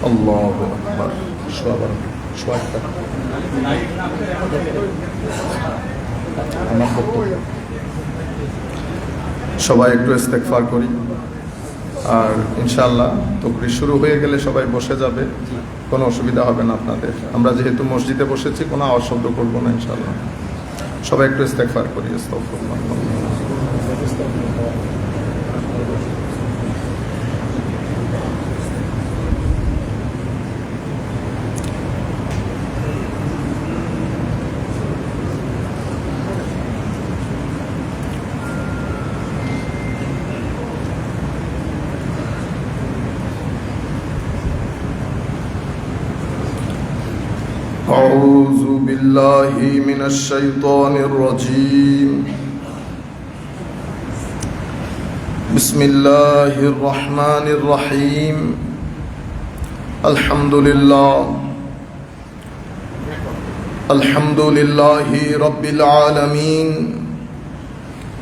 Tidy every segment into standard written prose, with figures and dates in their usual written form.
আল্লাহু আকবার। সবাই একটু ইস্তেগফার করি। আর ইনশাআল্লাহ তাকবীর শুরু হয়ে গেলে সবাই বসে যাবে, কোনো অসুবিধা হবে না আপনাদের। আমরা যেহেতু মসজিদে বসেছি, কোনো আওয়াজ শব্দ করবো না ইনশাআল্লাহ। সবাই একটু ইস্তেগফার করি। আস্তাগফিরুল্লাহ। أعوذ بالله من الشيطان الرجيم. بسم الله الرحمن الرحيم. الحمد لله رب العالمين،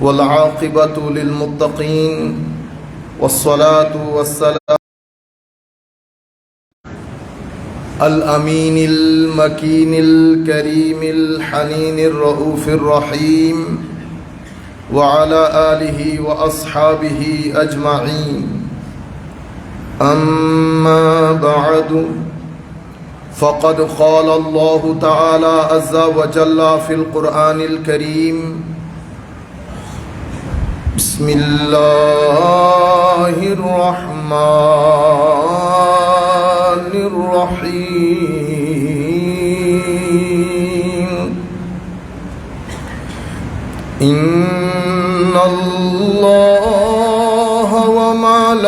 والعاقبة للمتقين، والصلاة والسلام الأمين المكين الكريم الحنين الرؤوف الرحيم، وعلى آله وأصحابه أجمعين. أما بعد، فقد قال الله تعالى عز وجل في القرآن الكريم: بسم الله الرحمن الرحيم. إن الله وملائكته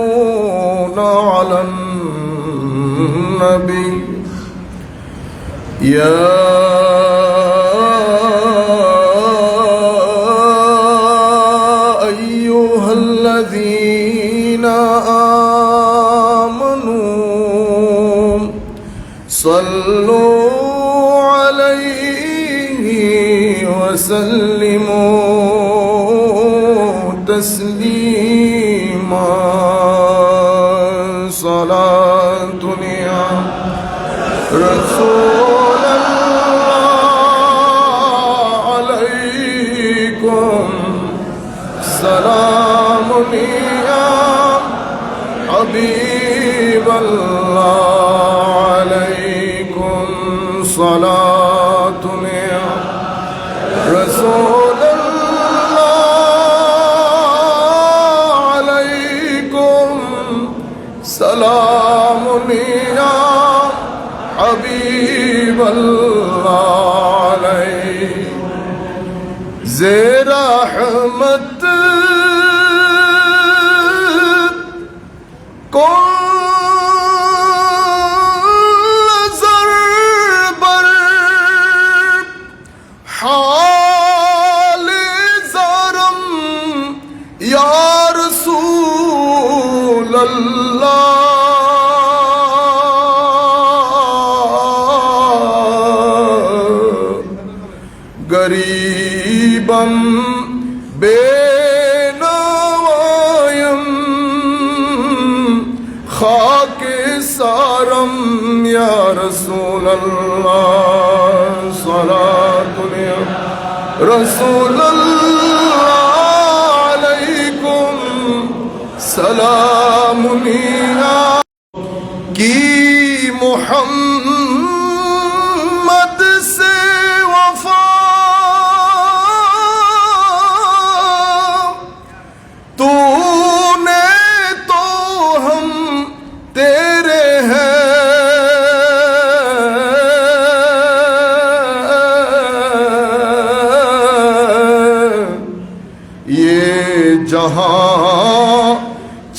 يصلون على النبي يا أيها الذين آمنوا صلوا عليه وسلموا تسليما. صلاة يا رسول الله عليكم، سلام يا حبيب الله عليكم، صلاة يا رسول الله عليكم، سلام يا حبيب الله عليكم. زیر رحمت کو نظر بر حال زارم یا رسول اللہ. غریبم بے نوایم خاک سارم یا رسول اللہ. صلاۃ یا رسول اللہ علیکم، سلام کی محمد سے وفا تو نے تو ہم تیرے ہیں. یہ جہاں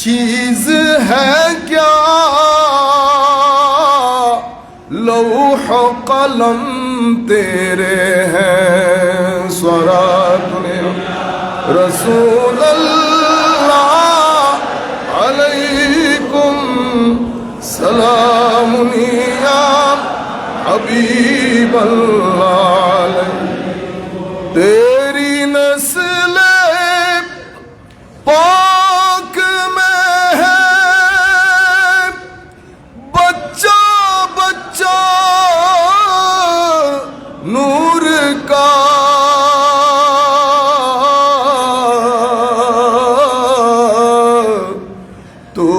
چیز ہے کیا، لوح و قلم تیرے ہیں. صلاۃ رسول اللہ علیہ अल्लाह तेरी नस्ल पाक में है बच्चा बच्चा नूर का तू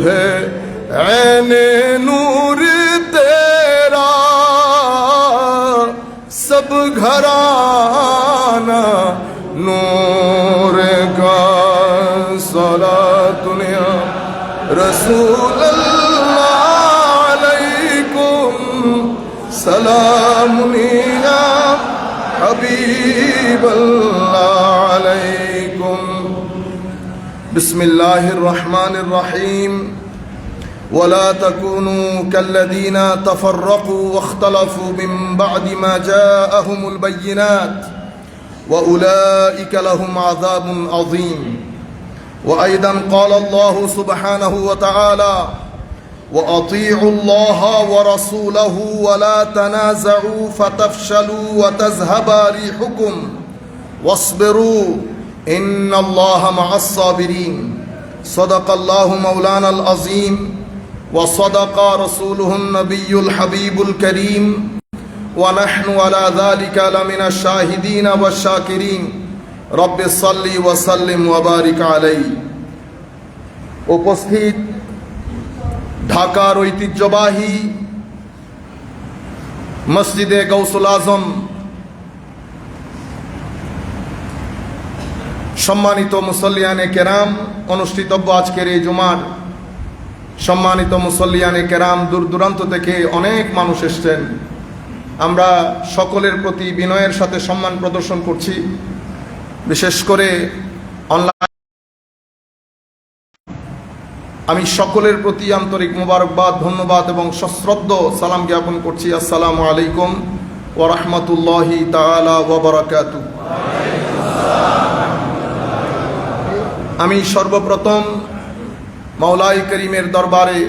है ऐने नूर तेरा सब घराना नूर का सलातुन या रसूल अल्लाह अलैकुम सलामुन या हबीब अल्लाह अलैकुम बिस्मिल्लाहिर रहमानिर रहीम वला तकूनू कल्लदीना तफर्रकू वख्तलफू मिन बअदि मा जाअहुमुल बय्यिनात वउलाइका लहुम अज़ाबुन अज़ीम वअयदन क़ाल अल्लाहु सुब्हानहु व तआला वअतीअू अल्लाह व रसूलहु वला तनाज़अू फतफ़शलू व तज़हबा रिहुकुम वस्बिरू इन्नल्लाह मअस्साबिरीन सदक़ल्लाहु मौलानल अज़ीम व सदक़ रसूलुहुन नबियुल हबीबुल करीम व नहनु अला ज़ालिका लमिनश शाहिदीन वश्शाकिरीन रब्बि सल्लि व सल्लिम व बारिक अलैहि। उपस्थित ঢাকার ঐতিহ্যবাহী মসজিদে গৌসুল আজম সম্মানিত মুসল্লিয়ানে কেরাম, অনুষ্ঠিতব্য আজকের এই জুমার সম্মানিত মুসল্লিয়ানে কেরাম, দূর দূরান্ত থেকে অনেক মানুষ এসেছেন। আমরা সকলের প্রতি বিনয়ের সাথে সম্মান প্রদর্শন করছি। বিশেষ করে অনলাইন আমি সকলের প্রতি আন্তরিক মোবারকবাদ, ধন্যবাদ এবং সশ্রদ্ধ সালাম জ্ঞাপন করছি। আসসালামু আলাইকুম ওয়া রাহমাতুল্লাহি তাআলা ওয়া বারাকাতুহু। আমি সর্বপ্রথম মাওলাই করিমের দরবারে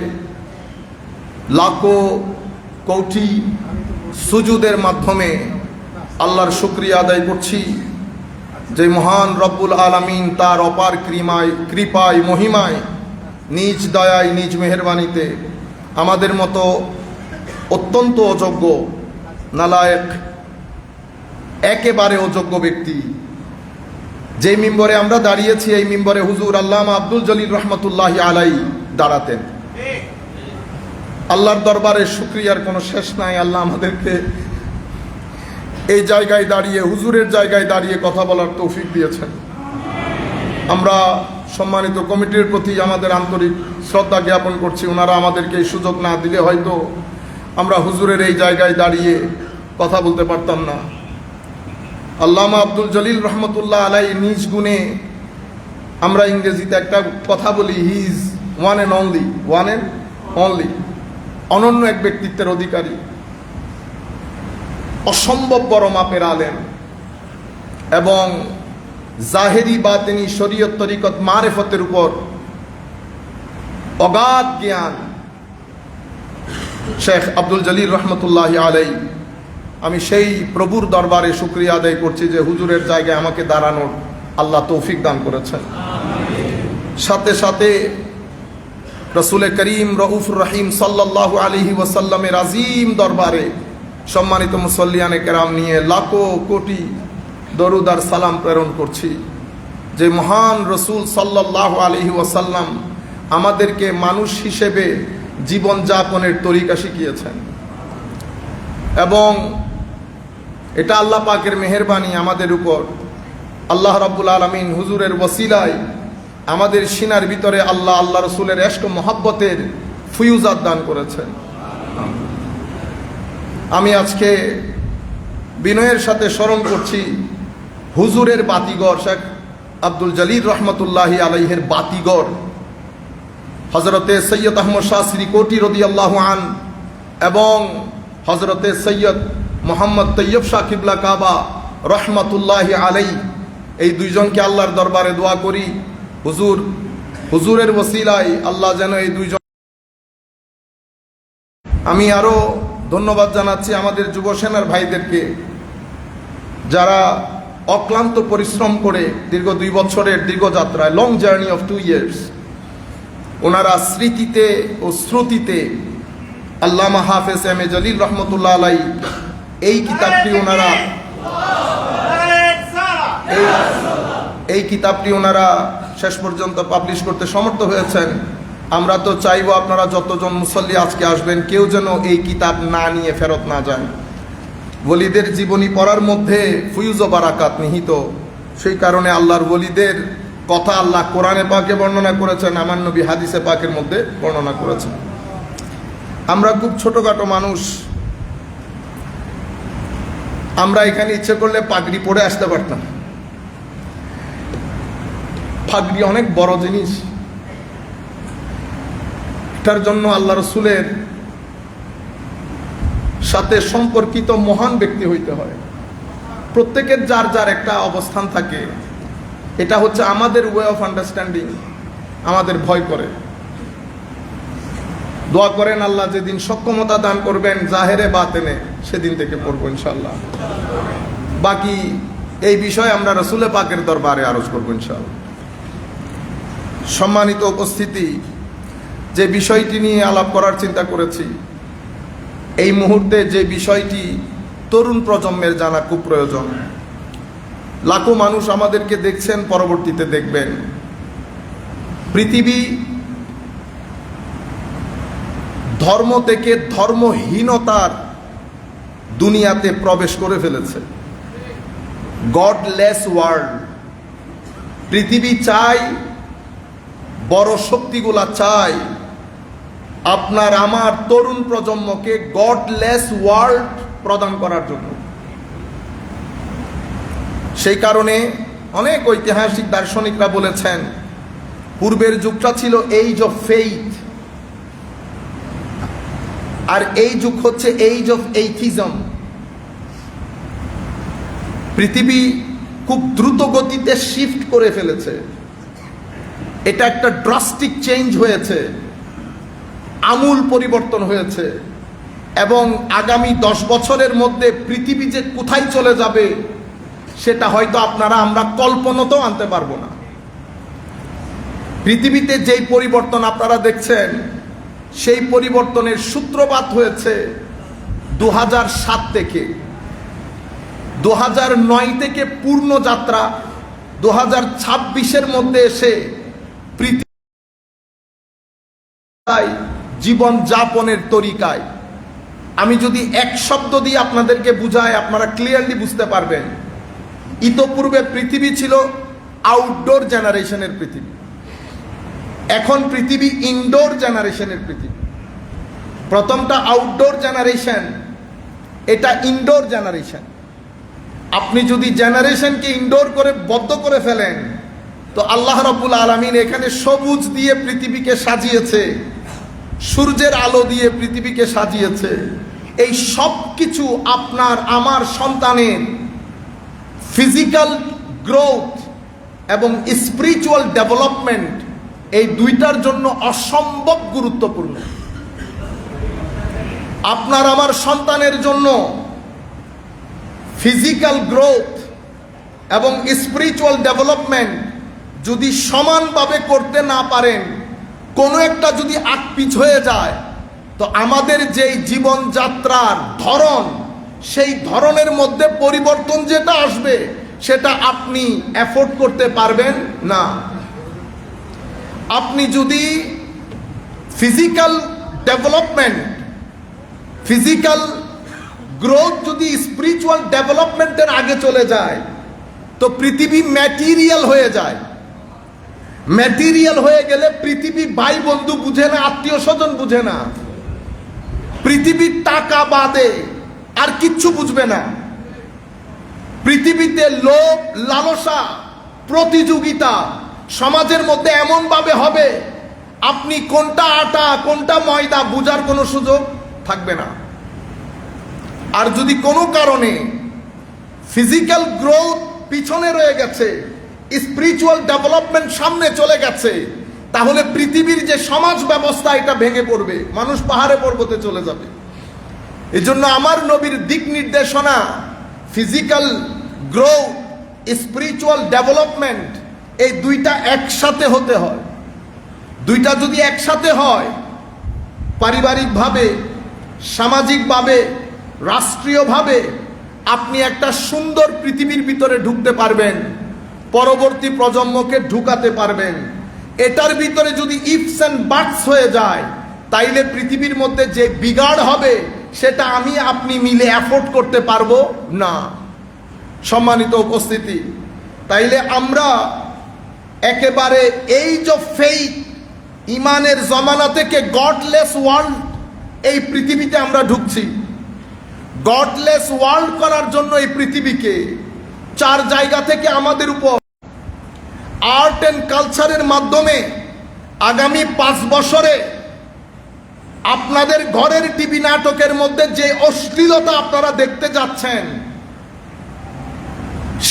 লাখো কোটি সুজুদের মাধ্যমে আল্লাহর শুকরিয়া আদায় করছি যে মহান রব্বুল আলামিন তার অপার কৃপায় মহিমায় নিজ দয়ায় নিজ মেহেরবানিতে আমাদের মতো অত্যন্ত অযোগ্য নালায়েক একেবারে অযোগ্য ব্যক্তি যে মিম্বরে আমরা দাঁড়িয়েছি, এই মিম্বরে হুজুর আল্লামা আব্দুল জলিল রহমতুল্লাহি আলাইহি দাঁড়াতেন। আল্লাহর দরবারে শুকরিয়ার কোনো শেষ নাই। আল্লাহ আমাদেরকে এই জায়গায় দাঁড়িয়ে, হুজুরের জায়গায় দাঁড়িয়ে কথা বলার তৌফিক দিয়েছেন। আমরা সম্মানিত কমিটির প্রতি আমাদের আন্তরিক শ্রদ্ধা জ্ঞাপন করছি। ওনারা আমাদেরকে এই সুযোগ না দিলে হয়তো আমরা হুজুরের এই জায়গায় দাঁড়িয়ে কথা বলতে পারতাম না। আল্লামা আব্দুল জলিল রহমতুল্লাহ আলাই নিজ গুণে, আমরা ইংরেজিতে একটা কথা বলি, he is one and only, অনন্য এক ব্যক্তিত্বের অধিকারী, অসম্ভব বড় মাপের আলেম এবং জাহেরি বাতেনি শরীয়ত তরিকত মারেফতের উপর অগাধ জ্ঞান শেখ আব্দুল জলিল রহমতুল্লাহি আলাইহি। আমি সেই প্রভুর দরবারে শুকরিয়া আদায় করছি যে হুজুরের জায়গায় আমাকে দাঁড়ানোর আল্লাহ তৌফিক দান করেছেন। সাথে সাথে রসুল করিম রউফুর রহিম সাল্লাল্লাহু আলাইহি ওয়াসাল্লামের আজিম দরবারে সম্মানিত মুসল্লিয়ানে কেরাম নিয়ে লাখো কোটি দরুদ আর সালাম প্রেরণ করছি যে মহান রসুল সাল্লাল্লাহু আলাইহি ওয়াসাল্লাম আমাদেরকে মানুষ হিসেবে জীবনযাপনের তরিকা শিখিয়েছেন এবং এটা আল্লাহ পাকের মেহেরবানি আমাদের উপর। আল্লাহ রাব্বুল আলামিন হুজুরের ওসিলায় আমাদের সিনার ভিতরে আল্লাহ রসুলের ইশক মোহাব্বতের ফুয়ুজাত দান করেছেন। আমি আজকে বিনয়ের সাথে স্মরণ করছি হুজুরের বাতিঘর, শেখ আব্দুল জলিল রহমতুল্লাহি আলাইহির বাতিঘর হজরতে সৈয়দ আহমদ শাহ শ্রীকোটি রাদিয়াল্লাহু আন এবং হজরতে সৈয়দ মোহাম্মদ তৈয়ব শাহ কিবলা কাবা রহমতুল্লাহি আলাইহি, এই দুইজনকে আল্লাহর দরবারে দোয়া করি হুজুরের ওসিলায় আল্লাহ যেন এই দুইজন। আমি আরো ধন্যবাদ জানাচ্ছি আমাদের যুব সেনার ভাইদেরকে, যারা অক্লান্ত পরিশ্রম করে দীর্ঘ 2 বছরের দীর্ঘ যাত্রায়, লং জার্নি অফ 2 years, ওনারা স্মৃতিতে ও শ্রুতিতে আল্লামা হাফেজ এম এ জলিল রহমতুল্লাহ আলাই এই কিতাবটি ওনারা শেষ পর্যন্ত পাবলিশ করতে সমর্থ হয়েছেন। আমরা তো চাইবো আপনারা যতজন মুসল্লি আজকে আসবেন, কেউ যেন এই কিতাব না নিয়ে ফেরত না যায়। ওলিদের জীবনী পড়ার মধ্যে ফুয়ুজ ও বারাকাত নিহিত। সেই কারণে আল্লাহর ওলিদের কথা আল্লাহ কোরআনে পাকে বর্ণনা করেছেন, আমার নবী হাদিসে পাকের মধ্যে বর্ণনা করেছেন। আমরা খুব ছোটখাটো মানুষ, আমরা এখানে ইচ্ছে করলে পাগড়ি পরে আসতে পারতাম। পাগড়ি অনেক বড় জিনিস, এটার জন্য আল্লাহ রসুলের সাথে সম্পর্কিত মহান ব্যক্তি হইতে হয়। প্রত্যেকের যার যার একটা অবস্থান থাকে, এটা হচ্ছে আমাদের ওয়ে অফ আন্ডারস্ট্যান্ডিং। আমাদের ভয় করে, দোয়া করেন আল্লাহ যেদিন সক্ষমতা দান করবেন জাহেরে বাতেনে, সেদিন থেকে পড়বো ইনশাআল্লাহ। বাকি এই বিষয়ে আমরা রসুলে পাকের দরবারে আরজ করবো ইনশাআল্লাহ। সম্মানিত উপস্থিতি, যে বিষয়টি নিয়ে আলাপ করার চিন্তা করেছি, এই মুহূর্তে যে বিষয়টি তরুণ প্রজন্মের জানা খুব প্রয়োজন। লাখো মানুষ আমাদেরকে দেখছেন, পরবর্তীতে দেখবেন। পৃথিবী ধর্ম থেকে ধর্মহীনতার দুনিয়াতে প্রবেশ করে ফেলেছে। Godless world. পৃথিবী চাই, বড় শক্তিগুলা চাই আপনার আমার তরুণ প্রজন্মকে গডলেস ওয়ার্ল্ড প্রদান করার জন্য। সেই কারণে অনেক ঐতিহাসিক দার্শনিকরা বলেছেন, পূর্বের যুগটা ছিল এইজ অফ ফেইথ, আর এই যুগ হচ্ছে এইজ অফ এইথিজম। পৃথিবী খুব দ্রুত গতিতে শিফট করে ফেলেছে। এটা একটা ড্রাস্টিক চেঞ্জ হয়েছে, আমূল পরিবর্তন হয়েছে, এবং আগামী 10 বছরের মধ্যে পৃথিবী যে কোথায় চলে যাবে সেটা হয়তো আমরা কল্পনাতেও আনতে পারবো না। পৃথিবীতে যেই পরিবর্তন আপনারা দেখছেন, সেই পরিবর্তনের সূত্রপাত হয়েছে 2007 থেকে। 2009 থেকে পূর্ণ যাত্রা 2026-এর মধ্যে এসে পৃথিবী জীবন যাপনের তরিকায়, আমি যদি এক শব্দ দিয়ে আপনাদেরকে বুঝাই, আপনারা ক্লিয়ারলি বুঝতে পারবেন। ইতোপূর্বে পৃথিবী ছিল আউটডোর জেনারেশনের পৃথিবী, এখন পৃথিবী ইনডোর জেনারেশনের পৃথিবী। প্রথমটা আউটডোর জেনারেশন, এটা ইনডোর জেনারেশন। আপনি যদি জেনারেশনকে ইনডোর করে বদ্ধ করে ফেলেন, তো আল্লাহ রাব্বুল আলামিন এখানে সবুজ দিয়ে পৃথিবীকে সাজিয়েছে, সূর্যের আলো দিয়ে পৃথিবীকে সাজিয়েছে। এই সব কিছু আপনার আমার সন্তানের ফিজিক্যাল গ্রোথ এবং স্পিরিচুয়াল ডেভেলপমেন্ট, এই দুইটার জন্য অসম্ভব গুরুত্বপূর্ণ। আপনার আমার সন্তানের জন্য ফিজিক্যাল গ্রোথ এবং স্পিরিচুয়াল ডেভেলপমেন্ট যদি সমানভাবে করতে না পারেন, কোনো একটা যদি আকপিছ হয়ে যায়, তো আমাদের যেই জীবনযাত্রার ধরন, সেই ধরনের মধ্যে পরিবর্তন যেটা আসবে, সেটা আপনি এফোর্ড করতে পারবেন না। আপনি যদি ফিজিক্যাল ডেভেলপমেন্ট, ফিজিক্যাল গ্রোথ যদি স্পিরিচুয়াল ডেভেলপমেন্টের আগে চলে যায়, তো পৃথিবী ম্যাটেরিয়াল হয়ে যায়। ম্যাটেরিয়াল হয়ে গেলে পৃথিবী ভাই বন্ধু বুঝে না, আত্মীয় স্বজন বুঝে না, পৃথিবী টাকা বাদে আর কিচ্ছু বুঝবে না। পৃথিবীতে লোভ, লালসা, প্রতিযোগিতা সমাজের মধ্যে এমন ভাবে হবে, আপনি কোনটা আটা কোনটা ময়দা বুঝার কোনো সুযোগ থাকবে না। আর যদি কোনো কারণে ফিজিক্যাল গ্রোথ পিছনে রয়ে গেছে, স্পিরিচুয়াল ডেভেলপমেন্ট সামনে চলে গেছে, তাহলে পৃথিবীর যে সমাজ ব্যবস্থা, এটা ভেঙে পড়বে। মানুষ পাহাড়ে পর্বতে চলে যাবে। এজন্য আমার নবীর দিক নির্দেশনা, ফিজিক্যাল গ্রোথ, স্পিরিচুয়াল ডেভেলপমেন্ট, এই দুইটা একসাথে হতে হয়। দুইটা যদি একসাথে হয়, পারিবারিকভাবে, সামাজিকভাবে, রাষ্ট্রীয়ভাবে আপনি একটা সুন্দর পৃথিবীর ভিতরে ঢুকতে পারবেন, পরবর্তী প্রজন্মকে ঢুকাতে পারবেন। এটার ভিতরে যদি ইফস অ্যান্ড বাটস হয়ে যায়, তাইলে পৃথিবীর মধ্যে যে বিগাড় হবে সেটা আমি আপনি মিলে অ্যাফোর্ড করতে পারবো না। সম্মানিত উপস্থিতি, তাইলে আমরা একেবারে এইজ অফ ফেইথ, ইমানের জমানা থেকে গডলেস ওয়ার্ল্ড, এই পৃথিবীতে আমরা ঢুকছি। গডলেস ওয়ার্ল্ড করার জন্য এই পৃথিবীকে 4 জায়গা থেকে আমাদের উপর আর্ট অ্যান্ড কালচারের মাধ্যমে আগামী 5 বছরে আপনাদের ঘরের টিভি নাটকের মধ্যে যে অশ্লীলতা আপনারা দেখতে যাচ্ছেন,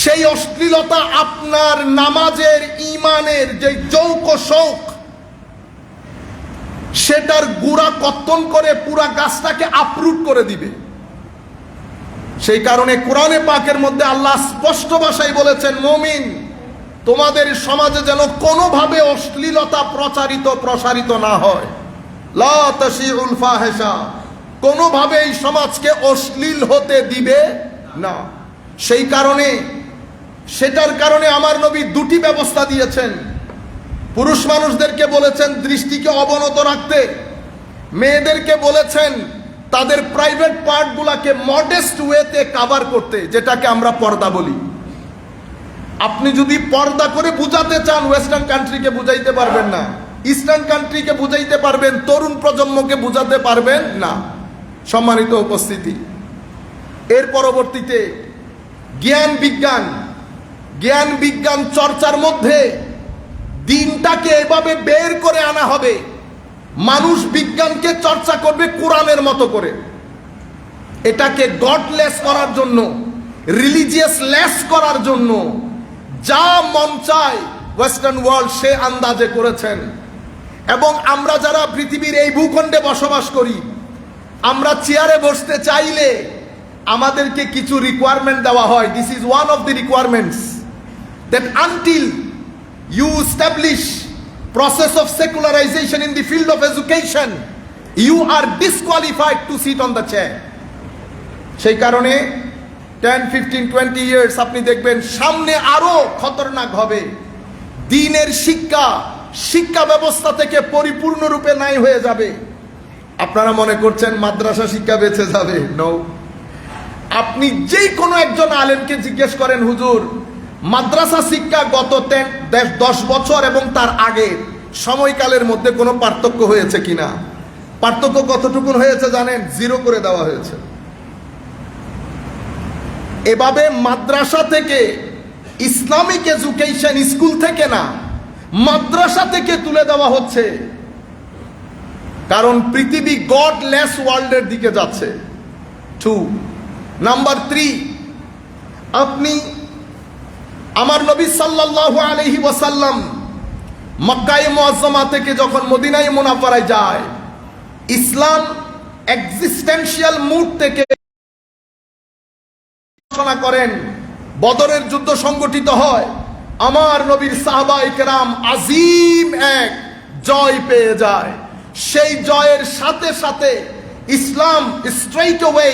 সেই অশ্লীলতা আপনার নামাজের, ইমানের যে যৌক শৌক, সেটার গুড়া কর্তন করে পুরা গাছটাকে আপরুট করে দিবে। সেই কারণে কোরআনে পাকের মধ্যে আল্লাহ স্পষ্ট ভাষায় বলেছেন, মুমিন, তোমাদের সমাজে যেন কোনোভাবে অশ্লীলতা প্রসারিত না হয়। লা তাশিউল ফাহিশা, কোনোভাবে এই সমাজকে অশ্লীল হতে দিবে না। সেই কারণে, সেটার কারণে আমার নবী 2টি ব্যবস্থা দিয়েছেন। পুরুষ মানুষদেরকে বলেছেন দৃষ্টিকে অবনত রাখতে, মেয়েদেরকে বলেছেন তাদের প্রাইভেট পার্টগুলোকে মডেস্ট ওয়েতে কভার করতে, যেটাকে আমরা পর্দা বলি। আপনি যদি পর্দা করে বুঝাতে চান, ওয়েস্টার্ন কান্ট্রিকে বুঝাইতে পারবেন না, ইস্টার্ন কান্ট্রিকে বুঝাইতে পারবেন, তরুণ প্রজন্মকে বুঝাতে পারবেন না। সম্মানিত উপস্থিতি, এর পরবর্তীতে জ্ঞান বিজ্ঞান চর্চার মধ্যে দিনটাকে এভাবে বের করে আনা হবে, মানুষ বিজ্ঞানকে চর্চা করবে কোরআনের মতো করে। এটাকে গডলেস করার জন্য, রিলিজিয়াস লেস করার জন্য যা মন চায় ওয়েস্টার্ন ওয়ার্ল্ড সে আন্দাজে করেছেন। এবং আমরা যারা পৃথিবীর এই ভূখণ্ডে বসবাস করি, আমরা চেয়ারে বসতে চাইলে আমাদেরকে কিছু রিকোয়ারমেন্ট দেওয়া হয়। This is one of the requirements, that until you establish process of secularization in the field of education, you are disqualified to sit on the chair. সেই কারণে 10, 15, 20 years আপনি দেখবেন সামনে আরো খতরনাক হবে। দ্বীনের শিক্ষা ব্যবস্থা থেকে পরিপূর্ণরূপে নাই হয়ে যাবে। আপনারা মনে করছেন মাদ্রাসা শিক্ষা বেঁচে যাবে? নো। আপনি যেই কোনো একজন আলেমকে জিজ্ঞেস করেন, হুজুর মাদ্রাসা শিক্ষা গত 10 বছর এবং তার আগে সময়কালের মধ্যে কোনো পার্থক্য হয়েছে কিনা? পার্থক্য কতটুকু হয়েছে জানেন? 0 করে দেওয়া হয়েছে। এভাবে মাদ্রাসা থেকে, ইসলামিক এডুকেশন স্কুল থেকে না, মাদ্রাসা থেকে তুলে দেওয়া হচ্ছে। কারণ পৃথিবী গডলেস ওয়ার্ল্ডের দিকে যাচ্ছে। 2 নাম্বার 3, আপনি আমার নবী সাল্লাল্লাহু আলাইহি ওয়াসাল্লাম মক্কায়ে মুআজ্জামা থেকে যখন মদিনায়ে মুনাওয়ারায় যায়, ইসলাম এক্সিস্টেন্সিয়াল মুড থেকে ঘোষণা করেন। বদরের যুদ্ধ সংগঠিত হয়, আমার নবীর সাহাবায়ে কেরাম আজিম এক জয় পেয়ে যায়। সেই জয়ের সাথে সাথে ইসলাম স্ট্রেইট অ্যাওয়ে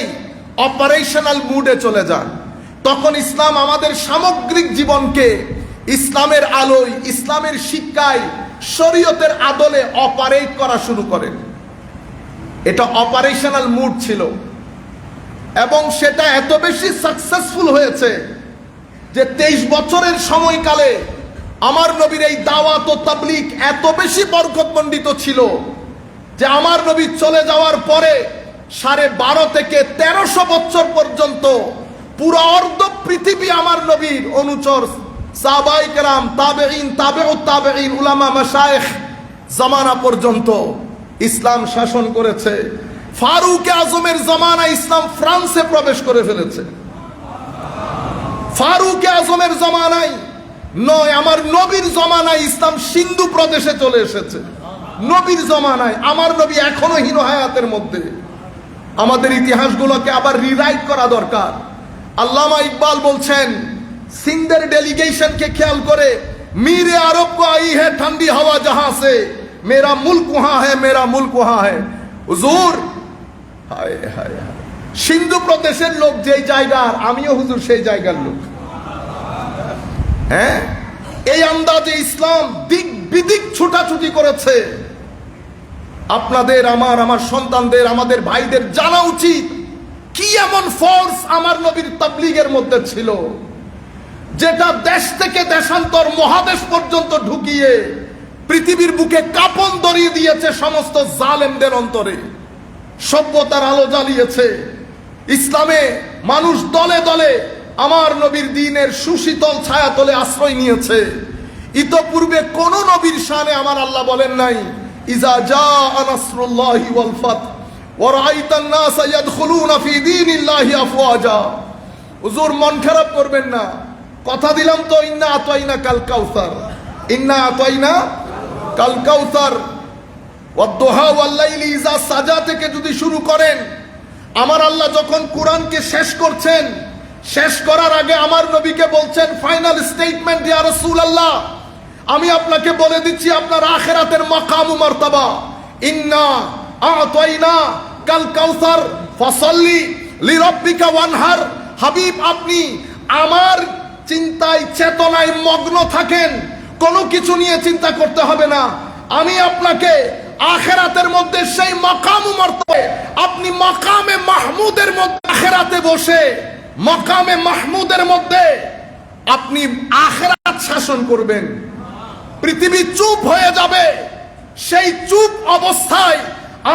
অপারেশনাল মুডে চলে যান। তখন ইসলাম আমাদের সামগ্রিক জীবনকে ইসলামের আলোয়, ইসলামের শিক্ষায়, শরীয়তের আদলে অপারেট করা শুরু করেন। এটা অপারেশনাল মুড ছিল এবং সেটা এত বেশি সাকসেসফুল হয়েছে যে 23 বছরের সময়কালে আমার নবীর এই দাওয়াত ও তাবলীগ এত বেশি বরকতমণ্ডিত ছিল যে আমার নবী চলে যাওয়ার পরে 12.5 থেকে 1300 বছর পর্যন্ত পুরো অর্ধ পৃথিবী আমার নবীর অনুচর, সাহাবায়ে কেরাম, তাবেঈন, তাবেউত তাবেঈন, উলামা, মাশায়েখ জামানা পর্যন্ত ইসলাম শাসন করেছে। ফারুক আজমের জামানায় ইসলাম ফ্রান্সে প্রবেশ করে ফেলেছে। ফারুক আজমের জামানায় নয়, আমার নবীর জামানায় ইসলাম সিন্ধু প্রদেশে চলে এসেছে। নবীর জামানায়, আমার নবী এখনো হীন হায়াতের মধ্যে। আমাদের ইতিহাসগুলোকে আবার রিরাইট করা দরকার। আল্লামা ইকবাল বলছেন, সিন্ধের ডেলিগেশনকে খেয়াল করে, मीरे अरब को आई है ठंडी हवा जहां से, मेरा मुल्क वहां है, मेरा मुल्क वहां है। হুজুর, হায় হায় হায়, সিন্ধু প্রদেশের লোক যেই জায়গার, আমিও হুজুর সেই জায়গার লোক। হ্যাঁ, এই আন্দাজে ইসলাম দিক বিদিক ছুটাছুটি করেছে। আপনাদের, আমার সন্তানদের, আমাদের ভাইদের জানা উচিত কি এমন ফোর্স আমার নবীর তাবলীগের মধ্যে ছিল, যেটা দেশ থেকে দেশান্তর মহাদেশ পর্যন্ত ঢুকিয়ে পৃথিবীর বুকে কাঁপন ধরিয়ে দিয়েছে সমস্ত জালেমদের অন্তরে, সভ্যতার আলো জ্বালিয়েছে। ইসলামে মানুষ দলে দলে আমার নবীর দ্বীনের সুশীতল ছায়াতলে আশ্রয় নিয়েছে। ইতপূর্বে কোন নবীর শানে আমার আল্লাহ বলেন নাই, ইজা জাআ নাসরুল্লাহি ওয়াল ফাত ওয়া রাআইতান নাসা ইয়াদখুলুনা ফি দীনিল্লাহি আফওয়াজা। হুজুর, মন খারাপ করবেন না, কথা দিলাম তো, ইন্না আতাইনা কাল কাউসার, ইন্না আতাইনা কাল কাউসার ওয়াদ-দুহা ওয়াল-লাইলি ইজা সাজা থেকে যদি শুরু করেন, আমার আল্লাহ যখন কোরআনকে শেষ করছেন, শেষ করার আগে আমার নবীকে বলছেন, ফাইনাল স্টেটমেন্ট, ইয়া রাসূলুল্লাহ, আমি আপনাকে বলে দিচ্ছি আপনার আখিরাতের মাকাম ও মারতাবা, ইন্না আতাইনা কাল কাউসার ফাসাল্লি লিরাব্বিকা ওয়ানহার। হাবিব, আপনি আমার চিন্তায় চেতনায় মগ্ন থাকেন, কোনো কিছু নিয়ে চিন্তা করতে হবে না। আমি আপনাকে আখিরাতের মধ্যে সেই মাকাম ও মারতাবা, আপনি মাকামে মাহমুদের মধ্যে আখিরাতে বসে, মাকামে মাহমুদের মধ্যে আপনি আখিরাত শাসন করবেন। পৃথিবী চুপ হয়ে যাবে, সেই চুপ অবস্থায়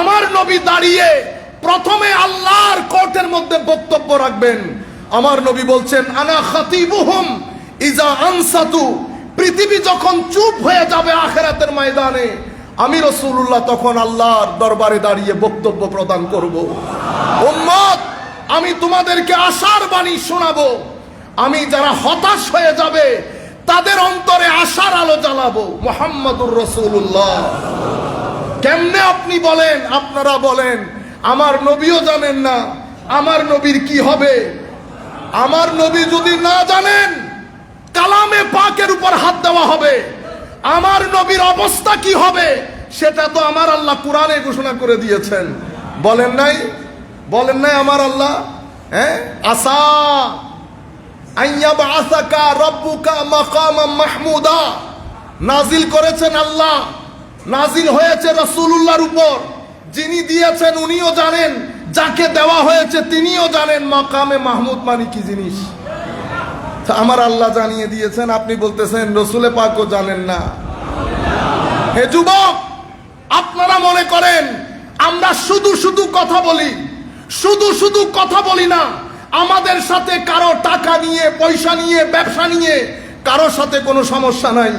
আমার নবী দাঁড়িয়ে প্রথমে আল্লাহর কোর্টের মধ্যে বক্তব্য রাখবেন। আমার নবী বলছেন, আনা খাতিবুহুম ইজা আনসাতু। পৃথিবী যখন চুপ হয়ে যাবে আখিরাতের ময়দানে, আমি রাসূলুল্লাহ তখন আল্লাহর দরবারে দাঁড়িয়ে বক্তব্য প্রদান করব। উম্মত, আমি তোমাদেরকে আশার বাণী শোনাবো। আমি যারা হতাশ হয়ে যাবে তাদের অন্তরে আশার আলো জ্বালাবো। মুহাম্মাদুর রাসূলুল্লাহ। কেমনে আপনি বলেন, আপনারা বলেন, আমার নবীও জানেন না আমার নবীর কি হবে। আমার নবী যদি না জানেন, কালামে পাকের উপর হাত দেওয়া হবে। আমার নবীর অবস্থা কি হবে সেটা তো আমার আল্লাহ কোরআনে ঘোষণা করে দিয়েছেন। বলেন নাই, বলেন নাই আমার আল্লাহ, হ্যাঁ, আসা আইয়াবআসাকা রাব্বুকা মাকামান মাহমুদা নাজিল করেছেন আল্লাহ, নাজিল হয়েছে রাসূলুল্লাহর উপর। যিনি দিয়েছেন উনিও জানেন, যাকে দেওয়া হয়েছে তিনিও জানেন মাকামে মাহমুদ মানে কি জিনিস। আমার আল্লাহ জানিয়ে দিয়েছেন, আপনি বলতেছেন রসুলে পাকও জানেন না। হে যুবক, আপনারা মনে করেন আমরা শুধু শুধু কথা বলি, শুধু শুধু কথা বলি না। আমাদের সাথে কারো টাকা নিয়ে, পয়সা নিয়ে, ব্যবসা নিয়ে কারোর সাথে কোনো সমস্যা নাই।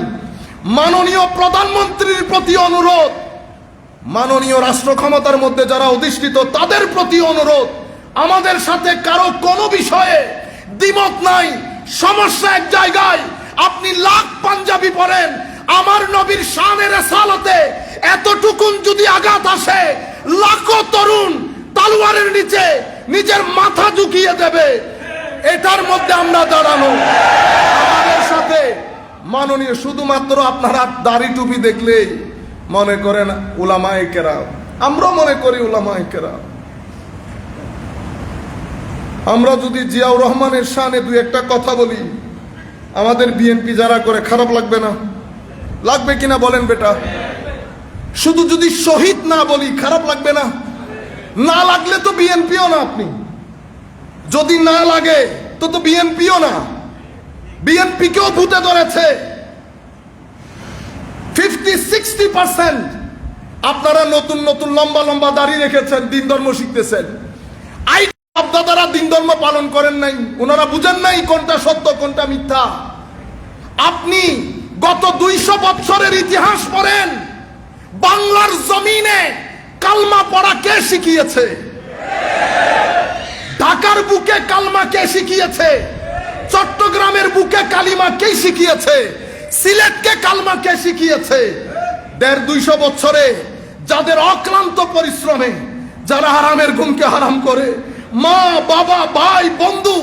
মাননীয় প্রধানমন্ত্রীর প্রতি অনুরোধ, মাননীয় রাষ্ট্র ক্ষমতার মধ্যে যারা অধিষ্ঠিত তাদের প্রতি অনুরোধ, আমাদের সাথে কারো কোনো বিষয়ে দ্বিমত নাই। সমস্যা এক জায়গায়, আপনি লাখ পাঞ্জাবি পরেন, আমার নবীর শানে রিসালাতে এতটুকুন যদি আঘাত আসে, লাখো তরুণ তলোয়ারের নিচে নিজের মাথা ঝুঁকিয়ে দেবে। এটার মধ্যে আমরা দাঁড়ানো। আমাদের সাথে মাননীয়, শুধুমাত্র আপনারা দাড়ি টুপি দেখলেই মনে করেন উলামায়ে কেরাম, আমরা মনে করি উলামায়ে কেরাম। আমরা যদি জিয়াউর রহমানের শানে দুই একটা কথা বলি, আমাদের বিএনপি যারা করে, খারাপ লাগবে না? লাগবে কিনা বলেন বেটা? শুধু যদি শহীদ না বলি, খারাপ লাগবে না? না লাগলে তো বিএনপিও না। আপনি যদি না লাগে তো বিএনপিও না। বিএনপিকেও ভূতে ধরেছে 50-60%। আপনারা নতুন নতুন লম্বা লম্বা দাড়ি রেখেছেন, দিন ধর্ম শিখতেছেন। আপনারা দিন ধর্ম পালন করেন নাই, ওনারা বুঝেন নাই কোনটা সত্য কোনটা মিথ্যা। আপনি গত 200 বছরের ইতিহাস পড়েন, বাংলার জমিনে কালমা পড়া কে শিখিয়েছে? ঢাকার বুকে কালমা কে শিখিয়েছে? চট্টগ্রামের বুকে কালিমা কে শিখিয়েছে? সিলেটকে কালমা কে শিখিয়েছে? 150-200 বছরে যাদের অক্লান্ত পরিশ্রমে, যারা হারামের ঘুমকে হারাম করে, মা বাবা ভাই বন্ধু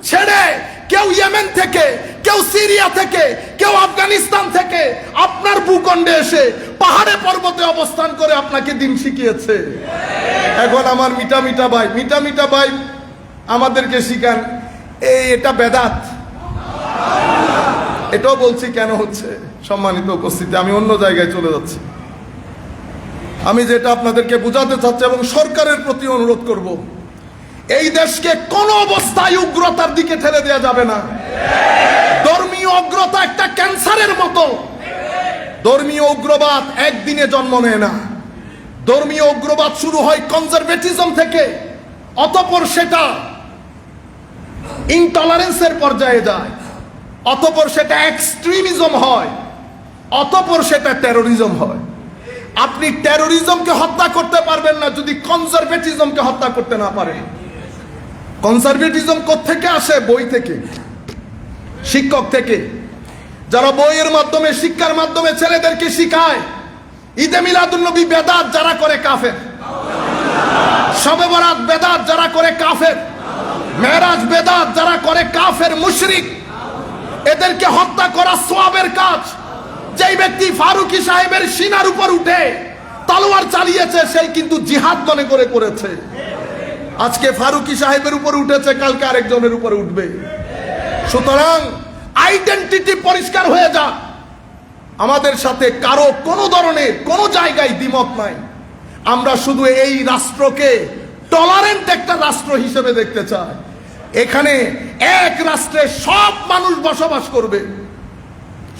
ছেড়ে কেউ ইয়েমেন থেকে, কেউ সিরিয়া থেকে, কেউ আফগানিস্তান থেকে আপনার ভূখণ্ডে এসে পাহাড়ে পর্বতে অবস্থান করে আপনাকে দিন শিখিয়েছে। এখন আমার মিটা মিটা ভাই আমাদেরকে শিখান এটা বেদাত। এটাও বলছি কেন হচ্ছে, সম্মানিত উপস্থিতি, আমি অন্য জায়গায় চলে যাচ্ছি। আমি যেটা আপনাদেরকে বোঝাতে চাচ্ছি এবং সরকারের প্রতি অনুরোধ করব, এই দেশকে কোন অবস্থায় উগ্রতার দিকে ঠেলে দেওয়া যাবে না। ধর্মীয় উগ্রতা একটা ক্যান্সারের মতো। ধর্মীয় উগ্রবাদ একদিনে জন্ম নেয় না। ধর্মীয় উগ্রবাদ শুরু হয় কনজারভেটিজম থেকে, অতঃপর সেটা ইনটলারেন্সের পর্যায়ে যায়, অতঃপর সেটা এক্সট্রিমিজম হয়, অতঃপর সেটা টেরোরিজম হয়। আপনি টেরোরিজমকে হত্যা করতে পারবেন না যদি কনজারভেটিজমকে হত্যা করতে না পারেন। কনজারভেটিজম কোত্থেকে আসে? বই থেকে, শিক্ষক থেকে, যারা বইয়ের মাধ্যমে, শিক্ষার মাধ্যমে ছেলেদেরকে শিখায় ঈদে মিলাদুন্নবী বেদাত যারা করে কাফের, শবে বরাত বেদাত যারা করে কাফের, মেরাজ বেদাত যারা করে কাফের মুশরিক। এদেরকে হত্যা করা সওয়াবের কাজ। যেই ব্যক্তি ফারুকী সাহেবের সিনার উপর উঠে তলোয়ার চালিয়েছে সেই কিন্তু জিহাদ মনে করে করেছে। আজকে ফারুকী সাহেবের উপর উঠেছে, কালকে আরেকজনের উপরে উঠবে। সুতরাং আইডেন্টিটি পরিষ্কার হয়ে যাক। আমাদের সাথে কারো কোনো ধরনের কোনো জায়গায় দ্বিমত নাই। আমরা শুধু এই রাষ্ট্রকে টলারেন্ট একটা রাষ্ট্র হিসেবে দেখতে চাই। এখানে এক রাষ্ট্রে সব মানুষ বসবাস করবে।